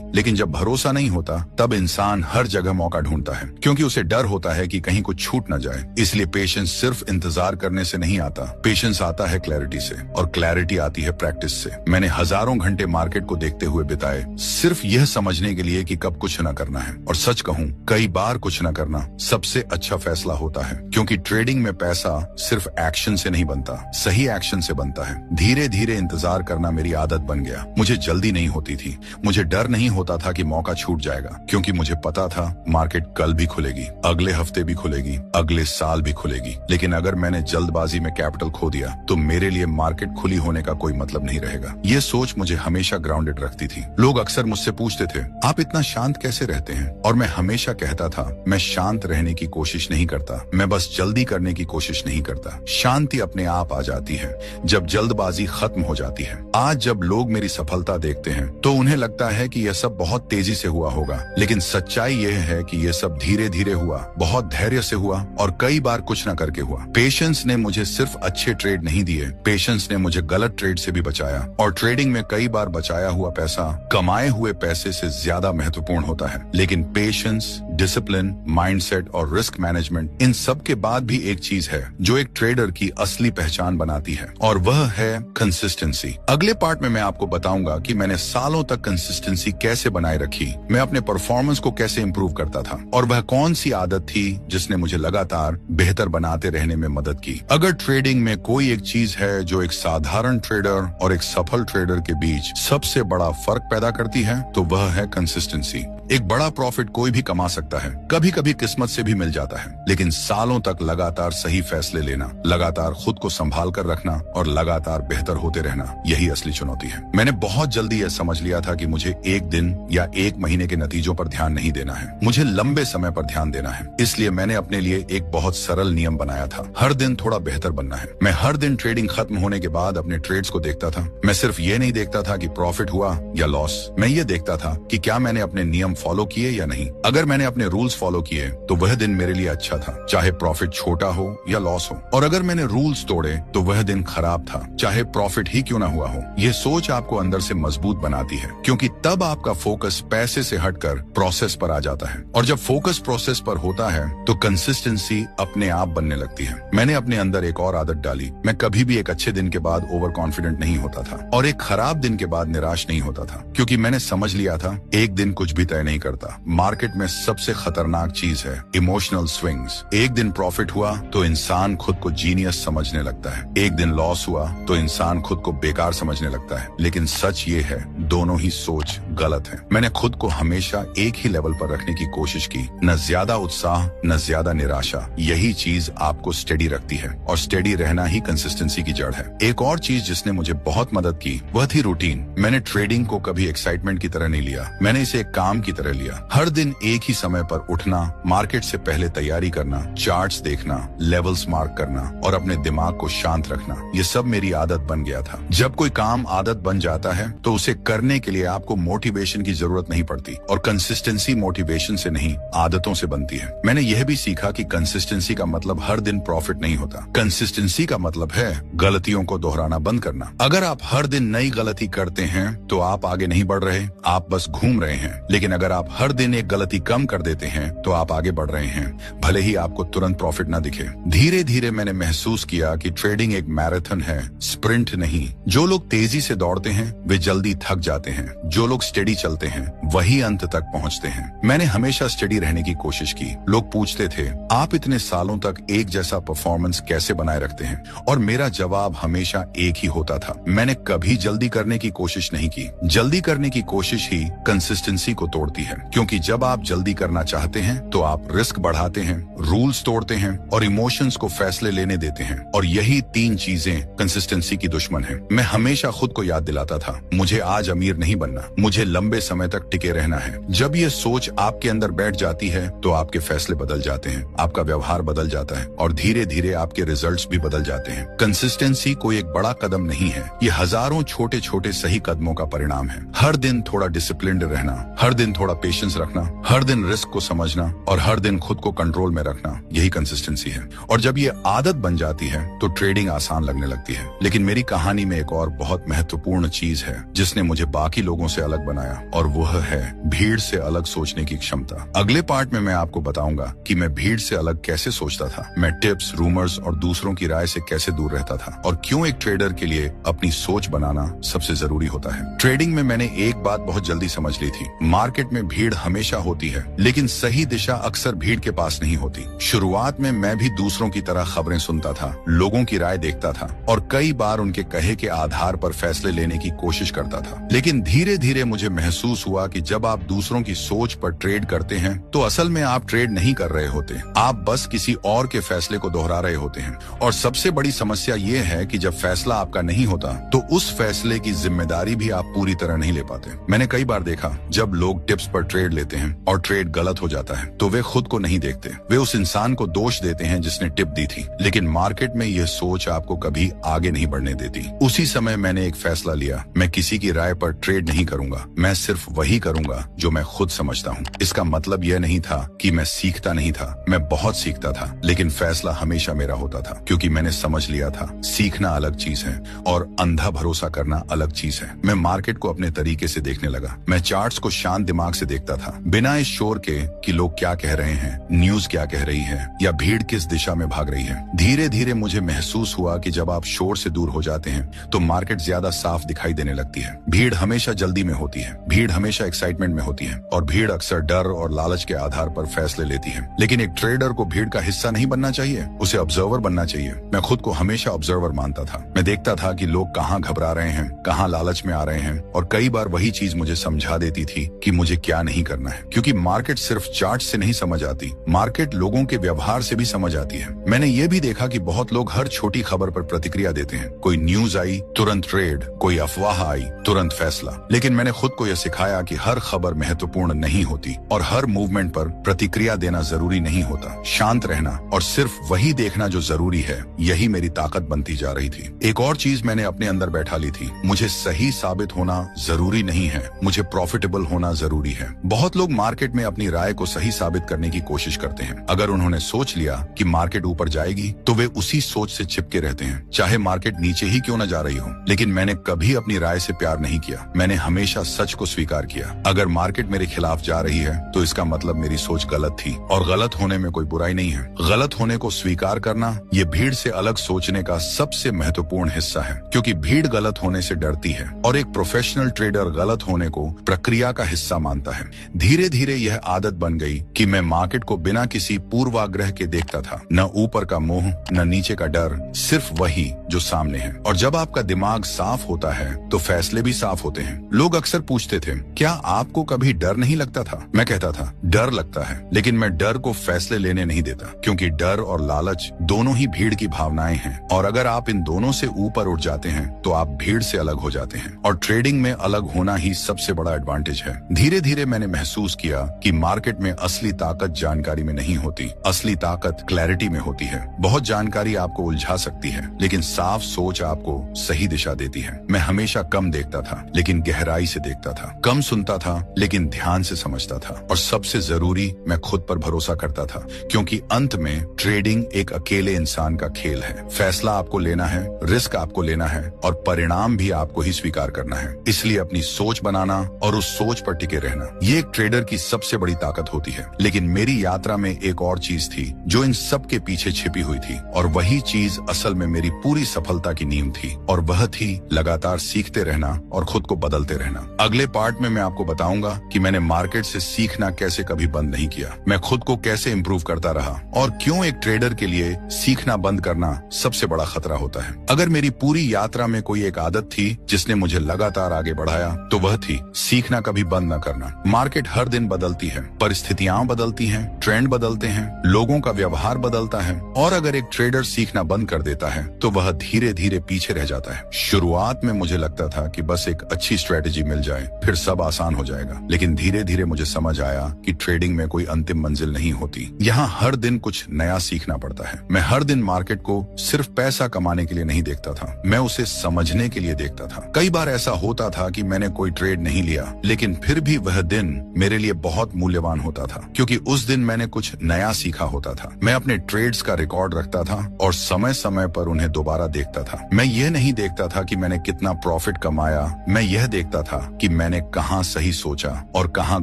लेकिन जब भरोसा नहीं होता तब इंसान हर जगह मौका ढूंढता है, क्योंकि उसे डर होता है कि कहीं कुछ छूट न जाए। इसलिए पेशेंस सिर्फ इंतजार करने से नहीं आता, पेशेंस आता है क्लैरिटी से, और क्लैरिटी आती है प्रैक्टिस से। मैंने हजारों घंटे मार्केट को देखते हुए बिताए, सिर्फ यह समझने के लिए कि कब कुछ न करना है। और सच कहूं, कई बार कुछ न करना सबसे अच्छा फैसला होता है, क्योंकि ट्रेडिंग में पैसा सिर्फ एक्शन से नहीं बनता, सही एक्शन से बनता है। धीरे धीरे इंतजार करना मेरी आदत बन गया। मुझे जल्दी नहीं होती थी, मुझे डर नहीं होता था कि मौका छूट जाएगा, क्योंकि मुझे पता था मार्केट कल भी खुलेगी, अगले हफ्ते भी खुलेगी, अगले साल भी खुलेगी। लेकिन अगर मैंने जल्दबाजी में कैपिटल खो दिया तो मेरे लिए मार्केट खुली होने का कोई मतलब नहीं रहेगा। ये सोच मुझे हमेशा ग्राउंडेड रखती थी। लोग अक्सर मुझसे पूछते थे, आप इतना शांत कैसे रहते हैं? और मैं हमेशा कहता था, मैं शांत रहने की कोशिश नहीं करता, मैं बस जल्दी करने की कोशिश नहीं करता। शांति अपने आप आ जाती है जब जल्दबाजी खत्म हो जाती है। आज जब लोग मेरी सफलता देखते हैं तो उन्हें लगता है कि यह सब बहुत तेजी से हुआ होगा, लेकिन सच्चाई यह है कि यह सब धीरे धीरे हुआ, बहुत धैर्य से हुआ, और कई बार कुछ न करके हुआ। पेशेंस ने मुझे सिर्फ अच्छे ट्रेड नहीं दिए, पेशेंस ने मुझे गलत ट्रेड से भी बचाया। और ट्रेडिंग में कई बार बचाया हुआ पैसा कमाए हुए पैसे से ज्यादा महत्वपूर्ण होता है। लेकिन पेशेंस, डिसिप्लिन, माइंडसेट और रिस्क मैनेजमेंट, इन सब के बाद भी एक चीज है जो एक ट्रेडर की असली पहचान बनाती है, और वह है कंसिस्टेंसी। अगले पार्ट में मैं आपको बताऊंगा कि मैंने सालों तक कंसिस्टेंसी कैसे बनाए रखी, मैं अपने परफॉर्मेंस को कैसे इंप्रूव करता था, और वह कौन सी आदत थी जिसने मुझे लगातार बेहतर बनाते रहने में मदद की। अगर ट्रेडिंग में कोई एक चीज है जो एक साधारण ट्रेडर और एक सफल ट्रेडर के बीच सबसे बड़ा फर्क पैदा करती है तो वह है कंसिस्टेंसी। एक बड़ा प्रॉफिट कोई भी कमा सकता है, कभी कभी किस्मत से भी मिल जाता है, लेकिन सालों तक लगातार सही फैसले लेना, लगातार खुद को संभाल कर रखना और लगातार बेहतर होते रहना, यही असली चुनौती है। मैंने बहुत जल्दी यह समझ लिया था कि मुझे एक दिन या एक महीने के नतीजों पर ध्यान नहीं देना है, मुझे लंबे समय पर ध्यान देना है। इसलिए मैंने अपने लिए एक बहुत सरल नियम बनाया था, हर दिन थोड़ा बेहतर बनना है। मैं हर दिन ट्रेडिंग खत्म होने के बाद अपने ट्रेड्स को देखता था। मैं सिर्फ ये नहीं देखता था कि प्रॉफिट हुआ या लॉस, मैं ये देखता था कि क्या मैंने अपने नियम फॉलो किए या नहीं। अगर मैंने अपने रूल्स फॉलो किए तो वह दिन मेरे लिए अच्छा था, चाहे प्रॉफिट छोटा हो या लॉस हो। और अगर मैंने रूल्स तोड़े तो वह दिन खराब था, चाहे प्रॉफिट ही क्यों ना हुआ हो। यह सोच आपको अंदर से मजबूत बनाती है, क्योंकि तब आपका फोकस पैसे से हटकर प्रोसेस पर आ जाता है, और जब फोकस प्रोसेस पर होता है तो कंसिस्टेंसी अपने आप बनने लगती है। मैंने अपने अंदर एक और आदत डाली, मैं कभी भी एक अच्छे दिन के बाद ओवर कॉन्फिडेंट नहीं होता था और एक खराब दिन के बाद निराश नहीं होता था, क्योंकि मैंने समझ लिया था एक दिन कुछ भी तय नहीं करता। मार्केट में सबसे खतरनाक चीज है इमोशनल स्विंग्स। एक दिन प्रॉफिट हुआ तो इंसान खुद को जीनियस समझने लगता है, एक दिन लॉस हुआ तो इंसान खुद को बेकार समझने लगता है। लेकिन सच ये है, दोनों ही सोच गलत है। मैंने खुद को हमेशा एक ही लेवल पर रखने की कोशिश की, न ज्यादा उत्साह न ज्यादा निराशा। यही चीज आपको स्टेडी रखती है, और स्टेडी रहना ही कंसिस्टेंसी की जड़ है। एक और चीज जिसने मुझे बहुत मदद की वह थी रूटीन। मैंने ट्रेडिंग को कभी एक्साइटमेंट की तरह नहीं लिया, मैंने इसे एक काम की तरह लिया। हर दिन एक ही समय पर उठना, मार्केट से पहले तैयारी करना, चार्ट्स देखना, लेवल्स मार्क करना और अपने दिमाग को शांत रखना, ये सब मेरी आदत बन गया था। जब कोई काम आदत बन जाता है तो उसे करने के लिए आपको मोटिवेशन की जरूरत नहीं पड़ती, और कंसिस्टेंसी मोटिवेशन से नहीं आदतों से बनती है। मैंने यह भी सीखा कि कंसिस्टेंसी का मतलब हर दिन प्रॉफिट नहीं होता, कंसिस्टेंसी का मतलब है गलतियों को दोहराना बंद करना। अगर आप हर दिन नई गलती करते हैं तो आप आगे नहीं बढ़ रहे, आप बस घूम रहे हैं। लेकिन अगर आप हर दिन एक गलती कम कर देते हैं तो आप आगे बढ़ रहे हैं, भले ही आपको तुरंत प्रॉफिट ना दिखे। धीरे धीरे मैंने महसूस किया कि ट्रेडिंग एक मैराथन है, स्प्रिंट नहीं। जो लोग तेजी से दौड़ते हैं वे जल्दी थक जाते हैं, जो लोग स्टेडी चलते हैं वही अंत तक पहुंचते हैं। मैंने हमेशा स्टेडी रहने की कोशिश की। लोग पूछते थे, आप इतने सालों तक एक जैसा परफॉर्मेंस कैसे बनाए रखते हैं? और मेरा जवाब हमेशा एक ही होता था, मैंने कभी जल्दी करने की कोशिश नहीं की। जल्दी करने की कोशिश ही कंसिस्टेंसी को तोड़ती है, क्योंकि जब आप जल्दी करना करना चाहते हैं तो आप रिस्क बढ़ाते हैं, रूल्स तोड़ते हैं और इमोशंस को फैसले लेने देते हैं। और यही 3 चीजें कंसिस्टेंसी की दुश्मन है। मैं हमेशा खुद को याद दिलाता था, मुझे आज अमीर नहीं बनना, मुझे लंबे समय तक टिके रहना है। जब ये सोच आपके अंदर बैठ जाती है तो आपके फैसले बदल जाते हैं, आपका व्यवहार बदल जाता है और धीरे धीरे आपके रिजल्ट्स भी बदल जाते हैं। कंसिस्टेंसी कोई एक बड़ा कदम नहीं है, ये हजारों छोटे छोटे सही कदमों का परिणाम है। हर दिन थोड़ा डिसिप्लिन्ड रहना, हर दिन थोड़ा पेशेंस रखना, हर दिन रिस्क को समझना और हर दिन खुद को कंट्रोल में रखना, यही कंसिस्टेंसी है। और जब ये आदत बन जाती है तो ट्रेडिंग आसान लगने लगती है। लेकिन मेरी कहानी में एक और बहुत महत्वपूर्ण चीज है जिसने मुझे बाकी लोगों से अलग बनाया, और वह है भीड़ से अलग सोचने की क्षमता। अगले पार्ट में मैं आपको बताऊंगा कि मैं भीड़ से अलग कैसे सोचता था, मैं टिप्स, रूमर्स और दूसरों की राय से कैसे दूर रहता था, और क्यों एक ट्रेडर के लिए अपनी सोच बनाना सबसे जरूरी होता है। ट्रेडिंग में मैंने एक बात बहुत जल्दी समझ ली थी, मार्केट में भीड़ हमेशा होती है लेकिन सही दिशा अक्सर भीड़ के पास नहीं होती। शुरुआत में मैं भी दूसरों की तरह खबरें सुनता था, लोगों की राय देखता था और कई बार उनके कहे के आधार पर फैसले लेने की कोशिश करता था। लेकिन धीरे धीरे मुझे महसूस हुआ कि जब आप दूसरों की सोच पर ट्रेड करते हैं तो असल में आप ट्रेड नहीं कर रहे होते, आप बस किसी और के फैसले को दोहरा रहे होते हैं। और सबसे बड़ी समस्या ये है कि जब फैसला आपका नहीं होता तो उस फैसले की जिम्मेदारी भी आप पूरी तरह नहीं ले पाते। मैंने कई बार देखा जब लोग टिप्स पर ट्रेड लेते हैं और ट्रेड गलत हो जाता है तो वे खुद को नहीं देखते, वे उस इंसान को दोष देते हैं जिसने टिप दी थी। लेकिन मार्केट में यह सोच आपको कभी आगे नहीं बढ़ने देती। उसी समय मैंने एक फैसला लिया, मैं किसी की राय पर ट्रेड नहीं करूंगा, मैं सिर्फ वही करूंगा जो मैं खुद समझता हूँ। इसका मतलब यह नहीं था कि मैं सीखता नहीं था, मैं बहुत सीखता था, लेकिन फैसला हमेशा मेरा होता था क्योंकि मैंने समझ लिया था सीखना अलग चीज है और अंधा भरोसा करना अलग चीज है। मैं मार्केट को अपने तरीके से देखने लगा, मैं चार्ट्स को शांत दिमाग से देखता था, बिना इस शोर के कि लोग क्या कह रहे हैं, न्यूज क्या कह रही है या भीड़ किस दिशा में भाग रही है। धीरे धीरे मुझे महसूस हुआ कि जब आप शोर से दूर हो जाते हैं तो मार्केट ज्यादा साफ दिखाई देने लगती है। भीड़ हमेशा जल्दी में होती है, भीड़ हमेशा एक्साइटमेंट में होती है और भीड़ अक्सर डर और लालच के आधार पर फैसले लेती है। लेकिन एक ट्रेडर को भीड़ का हिस्सा नहीं बनना चाहिए, उसे ऑब्जर्वर बनना चाहिए। मैं खुद को हमेशा ऑब्जर्वर मानता था, मैं देखता था कि लोग कहाँ घबरा रहे हैं, कहाँ लालच में आ रहे हैं, और कई बार वही चीज मुझे समझा देती थी कि मुझे क्या नहीं करना है। क्योंकि मार्केट सिर्फ चार्ट से नहीं समझ आती, मार्केट लोगों के व्यवहार से भी समझ आती है। मैंने ये भी देखा कि बहुत लोग हर छोटी खबर पर प्रतिक्रिया देते हैं, कोई न्यूज आई तुरंत ट्रेड, कोई अफवाह आई तुरंत फैसला। लेकिन मैंने खुद को यह सिखाया कि हर खबर महत्वपूर्ण नहीं होती और हर मूवमेंट पर प्रतिक्रिया देना जरूरी नहीं होता। शांत रहना और सिर्फ वही देखना जो जरूरी है, यही मेरी ताकत बनती जा रही थी। एक और चीज मैंने अपने अंदर बैठा ली थी, मुझे सही साबित होना जरूरी नहीं है, मुझे प्रॉफिटेबल होना जरूरी है। बहुत लोग मार्केट में अपनी राय को सही साबित करने की कोशिश करते हैं। अगर उन्होंने सोच लिया कि मार्केट ऊपर जाएगी तो वे उसी सोच से चिपके रहते हैं, चाहे मार्केट नीचे ही क्यों न जा रही हो। लेकिन मैंने कभी अपनी राय से प्यार नहीं किया, मैंने हमेशा सच को स्वीकार किया। अगर मार्केट मेरे खिलाफ जा रही है तो इसका मतलब मेरी सोच गलत थी, और गलत होने में कोई बुराई नहीं है। गलत होने को स्वीकार करना ये भीड़ से अलग सोचने का सबसे महत्वपूर्ण हिस्सा है, क्योंकि भीड़ गलत होने से डरती है और एक प्रोफेशनल ट्रेडर गलत होने को प्रक्रिया का हिस्सा मानता है। धीरे धीरे यह आदत बन गई कि मैं मार्केट को बिना किसी पूर्वाग्रह के देखता था, न ऊपर का मोह न नीचे का डर, सिर्फ वही जो सामने है। और जब आपका दिमाग साफ होता है तो फैसले भी साफ होते हैं। लोग अक्सर पूछते थे, क्या आपको कभी डर नहीं लगता था? मैं कहता था, डर लगता है, लेकिन मैं डर को फैसले लेने नहीं देता, क्योंकि डर और लालच दोनों ही भीड़ की भावनाएं हैं, और अगर आप इन दोनों से ऊपर उठ जाते हैं तो आप भीड़ से अलग हो जाते हैं। और ट्रेडिंग में अलग होना ही सबसे बड़ा एडवांटेज है। धीरे धीरे मैंने महसूस किया कि मार्केट में असली ताकत जानकारी में नहीं होती, असली ताकत क्लैरिटी में होती है। बहुत जानकारी आपको उलझा सकती है, लेकिन साफ सोच आपको सही दिशा देती है। मैं हमेशा कम देखता था लेकिन गहराई से देखता था, कम सुनता था लेकिन ध्यान से समझता था, और सबसे जरूरी मैं खुद पर भरोसा करता था, क्योंकि अंत में ट्रेडिंग एक अकेले इंसान का खेल है। फैसला आपको लेना है, रिस्क आपको लेना है, और परिणाम भी आपको ही स्वीकार करना है। इसलिए अपनी सोच बनाना और उस सोच पर टिके रहना, ये एक ट्रेडर की सबसे बड़ी ताकत होती है। लेकिन मेरी यात्रा में एक और चीज थी जो इन सब के पीछे छिपी हुई थी, और वही चीज असल में मेरी पूरी सफलता की नींव थी, और वह थी लगातार सीखते रहना और खुद को बदलते रहना। अगले पार्ट में मैं आपको बताऊंगा कि मैंने मार्केट से सीखना कैसे कभी बंद नहीं किया, मैं खुद को कैसे इंप्रूव करता रहा, और क्यों एक ट्रेडर के लिए सीखना बंद करना सबसे बड़ा खतरा होता है। अगर मेरी पूरी यात्रा में कोई एक आदत थी जिसने मुझे लगातार आगे बढ़ाया तो वह थी सीखना कभी बंद न करना। मार्केट हर दिन बदलती है, परिस्थितियां बदलती हैं, ट्रेंड बदलते हैं, लोगों का व्यवहार बदलता है, और अगर एक ट्रेडर सीखना बंद कर देता है तो वह धीरे धीरे पीछे रह जाता है। शुरुआत में मुझे लगता था कि बस एक अच्छी स्ट्रेटेजी मिल जाए फिर सब आसान हो जाएगा, लेकिन धीरे धीरे मुझे समझ आया कि ट्रेडिंग में कोई अंतिम मंजिल नहीं होती। यहाँ हर दिन कुछ नया सीखना पड़ता है। मैं हर दिन मार्केट को सिर्फ पैसा कमाने के लिए नहीं देखता था, मैं उसे समझने के लिए देखता था। कई बार ऐसा होता था कि मैंने कोई ट्रेड नहीं लिया, लेकिन फिर भी वह दिन मेरे लिए बहुत मूल्यवान होता था, क्योंकि उस दिन मैंने कुछ नया सीखा होता था। मैं अपने ट्रेड्स का रिकॉर्ड रखता था और समय समय पर उन्हें दोबारा देखता था। मैं यह नहीं देखता था कि मैंने कितना प्रॉफिट कमाया, मैं यह देखता था कि मैंने कहाँ सही सोचा और कहाँ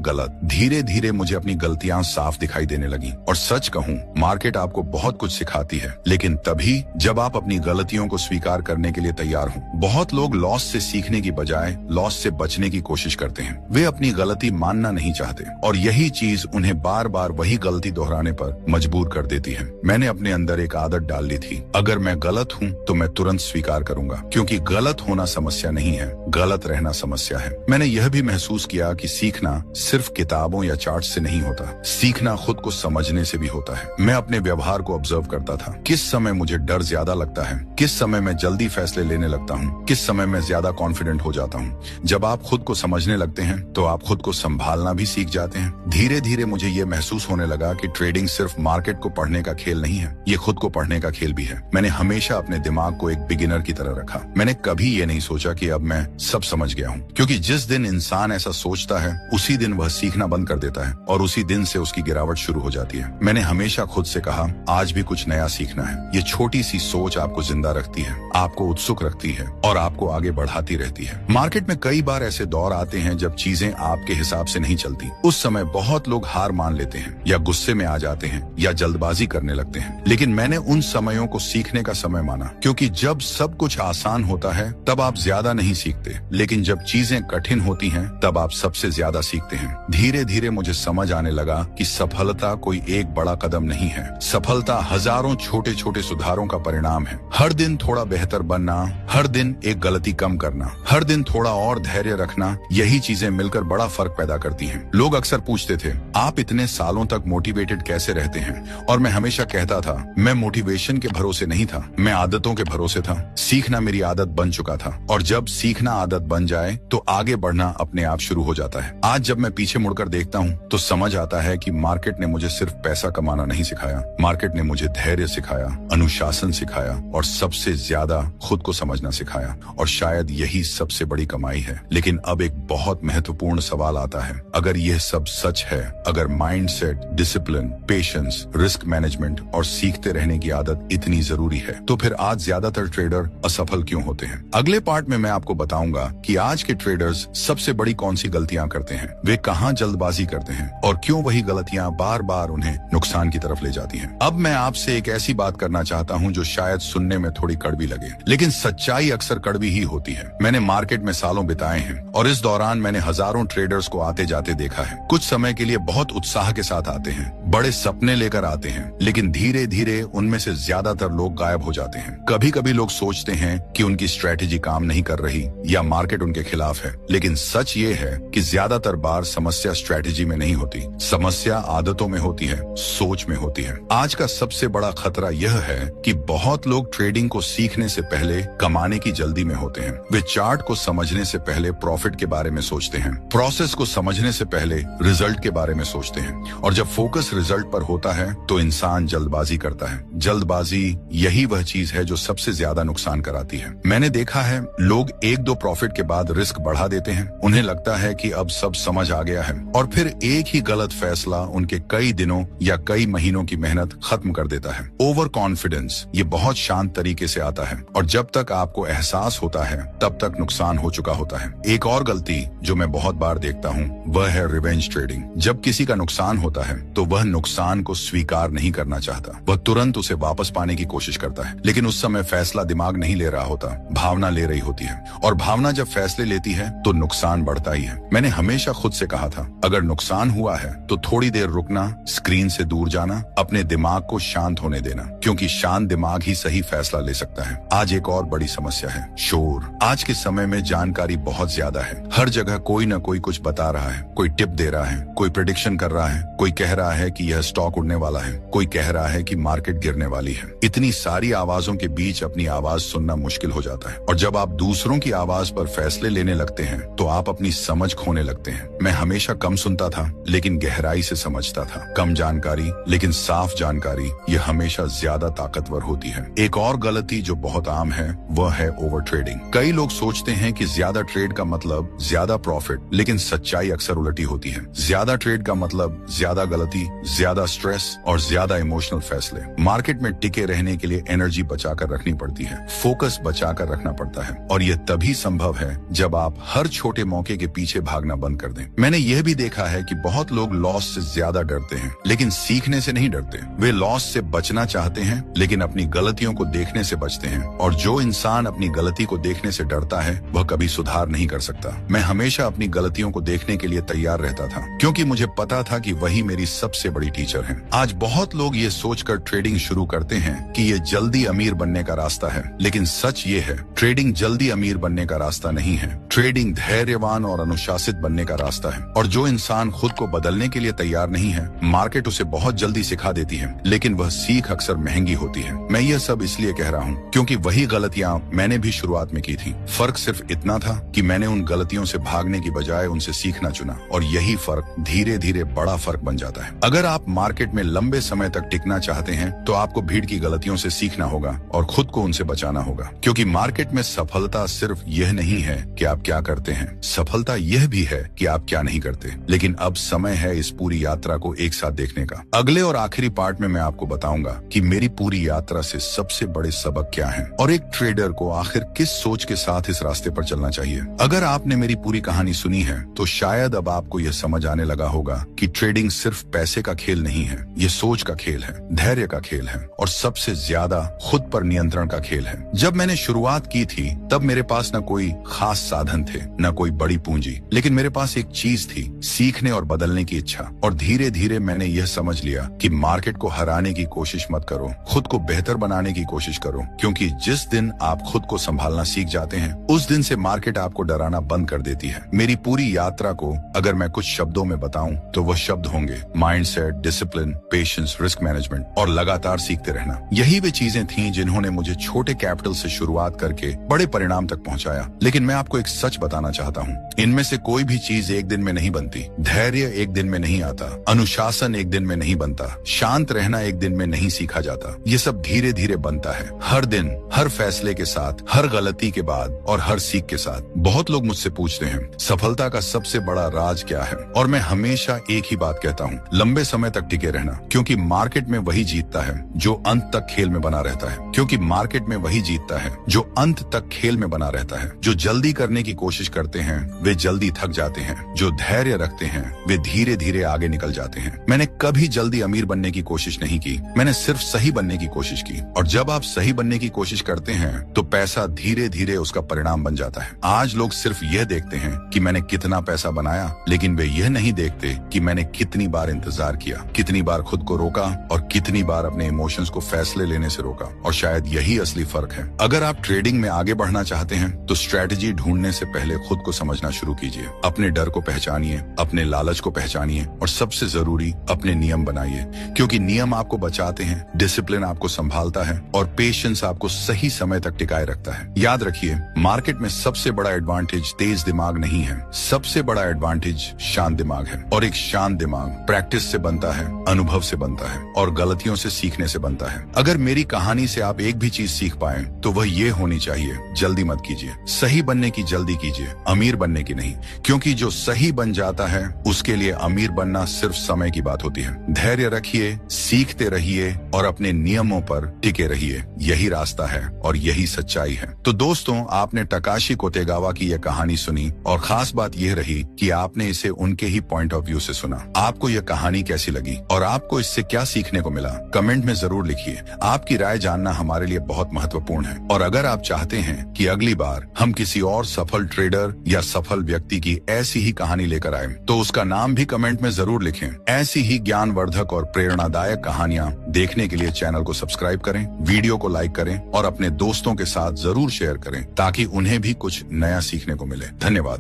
गलत। धीरे धीरे मुझे अपनी गलतियां साफ दिखाई देने लगी। और सच कहूं, मार्केट आपको बहुत कुछ सिखाती है, लेकिन तभी जब आप अपनी गलतियों को स्वीकार करने के लिए तैयार हो। बहुत लोग लॉस से सीखने की बजाय लॉस से बचने की कोशिश करते हैं। वे अपनी गलती मानना नहीं चाहते और यही चीज उन्हें बार बार वही गलती दोहराने पर मजबूर कर देती है। मैंने अपने अंदर एक आदत डाल ली थी, अगर मैं गलत हूँ तो मैं तुरंत स्वीकार करूंगा, क्योंकि गलत होना समस्या नहीं है, गलत रहना समस्या है। मैंने यह भी महसूस किया कि सीखना सिर्फ किताबों या चार्ट से नहीं होता, सीखना खुद को समझने से भी होता है। मैं अपने व्यवहार को ऑब्जर्व करता था, किस समय मुझे डर ज्यादा लगता है, किस समय मैं जल्दी फैसले लेने लगता हूँ, किस समय मैं ज्यादा कॉन्फिडेंट हो जाता हूँ। जब आप खुद को समझने लगते हैं तो आप खुद को संभालना भी सीख जाते हैं। धीरे धीरे मुझे ये महसूस होने लगा कि ट्रेडिंग सिर्फ मार्केट को पढ़ने का खेल नहीं है, ये खुद को पढ़ने का खेल भी है। मैंने हमेशा अपने दिमाग को एक बिगिनर की तरह रखा। मैंने कभी ये नहीं सोचा कि अब मैं सब समझ गया हूँ, क्योंकि जिस दिन इंसान ऐसा सोचता है उसी दिन वह सीखना बंद कर देता है और उसी दिन से उसकी गिरावट शुरू हो जाती है। मैंने हमेशा खुद से कहा, आज भी कुछ नया सीखना है। ये छोटी सी सोच आपको जिंदा रखती है, आपको उत्सुक रखती है और आपको आगे बढ़ाती रहती है। मार्केट में कई बार ऐसे दौर आते हैं जब चीजें आपके हिसाब से नहीं चलती। उस समय बहुत लोग हार मान लेते हैं या गुस्से में आ जाते हैं या जल्दबाजी करने लगते हैं, लेकिन मैंने उन समयों को सीखने का समय माना, क्योंकि जब सब कुछ आसान होता है तब आप ज्यादा नहीं सीखते, लेकिन जब चीजें कठिन होती हैं तब आप सबसे ज्यादा सीखते हैं। धीरे धीरे मुझे समझ आने लगा कि सफलता कोई एक बड़ा कदम नहीं है, सफलता हजारों छोटे छोटे सुधारों का परिणाम है। हर दिन थोड़ा बेहतर बनना, हर दिन एक गलती कम करना, हर दिन थोड़ा और धैर्य रखना, यही चीजें मिलकर बड़ा फर्क पैदा करती हैं। लोग अक्सर पूछते थे, आप इतने सालों तक मोटिवेटेड कैसे रहते हैं? और मैं हमेशा कहता था, मैं मोटिवेशन के भरोसे नहीं था, मैं आदतों के भरोसे था। सीखना मेरी आदत बन चुका था और जब सीखना आदत बन जाए तो आगे बढ़ना अपने आप शुरू हो जाता है। आज जब मैं पीछे मुड़कर देखता हूँ तो समझ आता है कि मार्केट ने मुझे सिर्फ पैसा कमाना नहीं सिखाया, मार्केट ने मुझे धैर्य सिखाया, अनुशासन सिखाया और सबसे ज्यादा खुद को समझना सिखाया। और शायद यही सबसे बड़ी कमाई है। लेकिन अब एक बहुत महत्वपूर्ण सवाल आता है, अगर यह सब सच है, अगर mindset, discipline, patience, risk management और सीखते रहने की आदत इतनी जरूरी है, तो फिर आज ज्यादातर ट्रेडर असफल क्यों होते हैं? अगले पार्ट में मैं आपको बताऊंगा कि आज के ट्रेडर्स सबसे बड़ी कौन सी गलतियां करते हैं, वे कहां जल्दबाजी करते हैं और क्यों वही गलतियां बार बार उन्हें नुकसान की तरफ ले जाती हैं। अब मैं आपसे एक ऐसी बात करना चाहता हूं जो शायद सुनने में थोड़ी कड़वी लगे, लेकिन सच्चाई अक्सर कड़वी ही होती है। मैंने मार्केट में सालों बिताए हैं और इस दौरान मैंने हजारों ट्रेडर्स को आते जाते देखा है। कुछ समय के लिए बहुत उत्साह के साथ आते हैं, बड़े सपने लेकर आते हैं, लेकिन धीरे धीरे उनमें से ज्यादातर लोग गायब हो जाते हैं। कभी कभी लोग सोचते हैं कि उनकी स्ट्रेटेजी काम नहीं कर रही या मार्केट उनके खिलाफ है, लेकिन सच ये है कि ज्यादातर बार समस्या स्ट्रेटेजी में नहीं होती, समस्या आदतों में होती है, सोच में होती है। आज का सबसे बड़ा खतरा यह है कि बहुत लोग ट्रेडिंग को सीखने से पहले कमाने की जल्दी में होते हैं। वे चार्ट को समझने से पहले प्रॉफिट के बारे में सोचते हैं, प्रोसेस को समझने से पहले रिजल्ट के बारे में सोचते हैं, और जब फोकस रिजल्ट पर होता है तो इंसान जल्दबाजी करता है। जल्दबाजी यही वह चीज है जो सबसे ज्यादा नुकसान कराती है। मैंने देखा है, लोग एक दो प्रॉफिट के बाद रिस्क बढ़ा देते हैं, उन्हें लगता है कि अब सब समझ आ गया है, और फिर एक ही गलत फैसला उनके कई दिनों या कई महीनों की मेहनत खत्म कर देता है। ओवर कॉन्फिडेंस ये बहुत शांत तरीके से आता है, और जब तक आपको एहसास होता है तब तक नुकसान हो चुका होता है। एक और गलती जो मैं बहुत बार देखता हूँ वह है रिवेंज ट्रेडिंग। जब किसी का नुकसान होता है तो वह नुकसान को स्वीकार नहीं करना चाहता, वह तुरंत उसे वापस पाने की कोशिश करता है, लेकिन उस समय फैसला दिमाग नहीं ले रहा होता, भावना ले रही होती है, और भावना जब फैसले लेती है तो नुकसान बढ़ता ही है। मैंने हमेशा खुद से कहा था, अगर नुकसान हुआ है तो थोड़ी देर रुकना, स्क्रीन से दूर जाना, अपने दिमाग को शांत होने देना, क्योंकि शांत दिमाग ही सही फैसला ले सकता है। आज एक और बड़ी समस्या है शोर। आज के समय में जानकारी बहुत ज्यादा है, हर जगह कोई न कोई कुछ बता रहा है, कोई टिप दे रहा है, कोई प्रेडिक्शन कर रहा है, कोई कह रहा है कि यह स्टॉक उड़ने वाला है, कोई कह रहा है कि मार्केट गिरने वाली है। इतनी सारी आवाजों के बीच अपनी आवाज सुनना मुश्किल हो जाता है, और जब आप दूसरों की आवाज पर फैसले लेने लगते हैं तो आप अपनी समझ खोने लगते हैं। मैं हमेशा कम सुनता था लेकिन गहराई से समझता था। कम जानकारी लेकिन साफ जानकारी, यह हमेशा ज्यादा ताकतवर होती है। एक और गलती जो बहुत आम है वह है ओवर ट्रेडिंग। कई लोग सोचते हैं कि ज्यादा ट्रेड का मतलब ज्यादा प्रॉफिट, लेकिन सच्चाई अक्सर उलटी होती है। ज्यादा ट्रेड का मतलब ज्यादा गलती, ज्यादा स्ट्रेस और ज्यादा इमोशनल फैसले। मार्केट में टिके रहने के लिए एनर्जी बचाकर रखनी पड़ती है, फोकस बचाकर रखना पड़ता है, और यह तभी संभव है जब आप हर छोटे मौके के पीछे भागना बंद कर दें। मैंने यह भी देखा है कि बहुत लोग लॉस से ज्यादा डरते हैं लेकिन सीखने से नहीं डरते। वे लॉस से बचना चाहते हैं लेकिन अपनी गलतियों को देखने से बचते हैं, और जो इंसान अपनी गलती को देखने से डरता है वह कभी सुधार नहीं कर सकता। मैं हमेशा अपनी गलतियों को देखने के लिए तैयार रहता था, क्योंकि मुझे पता था कि वही मेरी सबसे बड़ी टीचर है। आज बहुत लोग ये सोचकर ट्रेडिंग शुरू करते हैं कि ये जल्दी अमीर बनने का रास्ता है, लेकिन सच ये है, ट्रेडिंग जल्दी अमीर बनने का रास्ता नहीं है। ट्रेडिंग धैर्यवान और अनुशासित बनने का रास्ता है, और जो इंसान खुद को बदलने के लिए तैयार नहीं है, मार्केट उसे बहुत जल्दी सिखा देती है, लेकिन वह सीख अक्सर महंगी होती है। मैं यह सब इसलिए कह रहा हूँ क्योंकि वही गलतियाँ मैंने भी शुरुआत में की थी। फर्क सिर्फ इतना था कि मैंने उन गलतियों से भागने की बजाय उनसे सीखना चुना, और यही फर्क धीरे धीरे बड़ा फर्क बन जाता है। अगर आप मार्केट में लंबे समय तक टिकना चाहते हैं तो आपको भीड़ की गलतियों से सीखना होगा और खुद को उनसे बचाना होगा, क्योंकि मार्केट में सफलता सिर्फ यह नहीं है कि आप क्या करते हैं, सफलता यह भी है कि आप क्या नहीं करते। लेकिन अब समय है इस पूरी यात्रा को एक साथ देखने का। अगले और आखिरी पार्ट में मैं आपको बताऊंगा कि मेरी पूरी यात्रा से सबसे बड़े सबक क्या हैं, और एक ट्रेडर को आखिर किस सोच के साथ इस रास्ते पर चलना चाहिए। अगर आपने मेरी पूरी कहानी सुनी है तो शायद अब आपको यह समझ आने लगा होगा कि ट्रेडिंग सिर्फ पैसे का खेल नहीं है, ये सोच का खेल है, धैर्य का खेल है, और सबसे ज्यादा खुद पर नियंत्रण का खेल है। जब मैंने शुरुआत की थी तब मेरे पास न कोई खास साधन थे, न कोई बड़ी पूंजी, लेकिन मेरे पास एक चीज थी, सीखने और बदलने की इच्छा। और धीरे धीरे मैंने यह समझ लिया कि मार्केट को हराने की कोशिश मत करो, खुद को बेहतर बनाने की कोशिश करो, क्योंकि जिस दिन आप खुद को संभालना सीख जाते हैं उस दिन से मार्केट आपको डराना बंद कर देती है। मेरी पूरी यात्रा को अगर मैं कुछ शब्दों में बताऊं तो वह शब्द होंगे mindset, discipline, patience, risk management और लगातार सीखते रहना। यही वे चीजें थीं जिन्होंने मुझे छोटे कैपिटल से शुरुआत करके बड़े परिणाम तक पहुंचाया। लेकिन मैं आपको एक सच बताना चाहता हूँ, इनमें से कोई भी चीज एक दिन में नहीं बनती, धैर्य एक दिन में नहीं आता, अनुशासन एक दिन में नहीं बनता, शांत रहना एक दिन में नहीं सीखा जाता। ये सब धीरे धीरे बनता है, हर दिन, हर फैसले के साथ, हर गलती के बाद और हर सीख के साथ। बहुत लोग मुझसे पूछते हैं सफलता का सबसे बड़ा राज क्या है, और मैं हमेशा एक ही बात कहता हूँ, लंबे समय तक टिके रहना, क्योंकि मार्केट में वही जीतता है जो अंत तक खेल में बना रहता है। क्योंकि मार्केट में वही जीतता है जो अंत तक खेल में बना रहता है। जो जल्दी करने की कोशिश करते हैं वे जल्दी थक जाते हैं, जो धैर्य रखते हैं वे धीरे धीरे आगे निकल जाते हैं। मैंने कभी जल्दी अमीर बनने की कोशिश नहीं की, मैंने सिर्फ सही बनने की कोशिश की, और जब आप सही बनने की कोशिश करते हैं तो पैसा धीरे धीरे उसका परिणाम बन जाता है। आज लोग सिर्फ यह देखते हैं कि मैंने कितना पैसा बनाया, लेकिन वे यह नहीं देखते कि मैंने कितनी बार इंतजार किया, कितनी बार खुद को रोका और कितनी बार अपने इमोशंस को फैसले लेने से रोका। और शायद यही असली फर्क है। अगर आप ट्रेडिंग में आगे बढ़ना चाहते हैं तो स्ट्रेटजी ढूंढने से पहले खुद को समझना शुरू कीजिए। अपने डर को पहचानिए, अपने लालच को पहचानिए, और सबसे जरूरी अपने नियम बनाइए, क्योंकि नियम आपको बचाते हैं, डिसिप्लिन आपको संभालता है, और पेशेंस आपको सही समय तक टिकाए रखता है। याद रखिए, मार्केट में सबसे बड़ा एडवांटेज तेज दिमाग नहीं है, सबसे बड़ा एडवांटेज शांत दिमाग है, और एक शांत दिमाग प्रैक्टिस से बनता है, अनुभव से बनता है, और गलतियों से सीखने से बनता है। अगर मेरी कहानी से आप एक भी चीज सीख पाए तो वह ये होनी चाहिए, जल्दी मत कीजिए, सही बनने की जल्दी कीजिए, अमीर बनने की नहीं, क्योंकि जो सही बन जाता है उसके लिए अमीर बनना सिर्फ समय की बात होती है। धैर्य रखिए, सीखते रहिए और अपने नियमों पर टिके रहिए, यही रास्ता है और यही सच्चाई है। तो दोस्तों, आपने तकाशी कोतेगावा की यह कहानी सुनी, और खास बात यह रही कि आपने इसे उनके ही पॉइंट ऑफ व्यू से सुना। आपको यह कहानी कैसी लगी और आपको इससे क्या सीखने को मिला, कमेंट में जरूर लिखिए। आपकी राय जानना हमारे लिए बहुत महत्वपूर्ण है। और अगर आप चाहते हैं कि अगली बार हम किसी और सफल ट्रेडर या सफल व्यक्ति की ऐसी ही कहानी लेकर आए तो उसका नाम भी कमेंट में जरूर लिखें। ऐसी ही ज्ञानवर्धक और प्रेरणादायक कहानियां देखने के लिए चैनल को सब्सक्राइब करें, वीडियो को लाइक करें और अपने दोस्तों के साथ जरूर शेयर करें, ताकि उन्हें भी कुछ नया सीखने को मिले। धन्यवाद।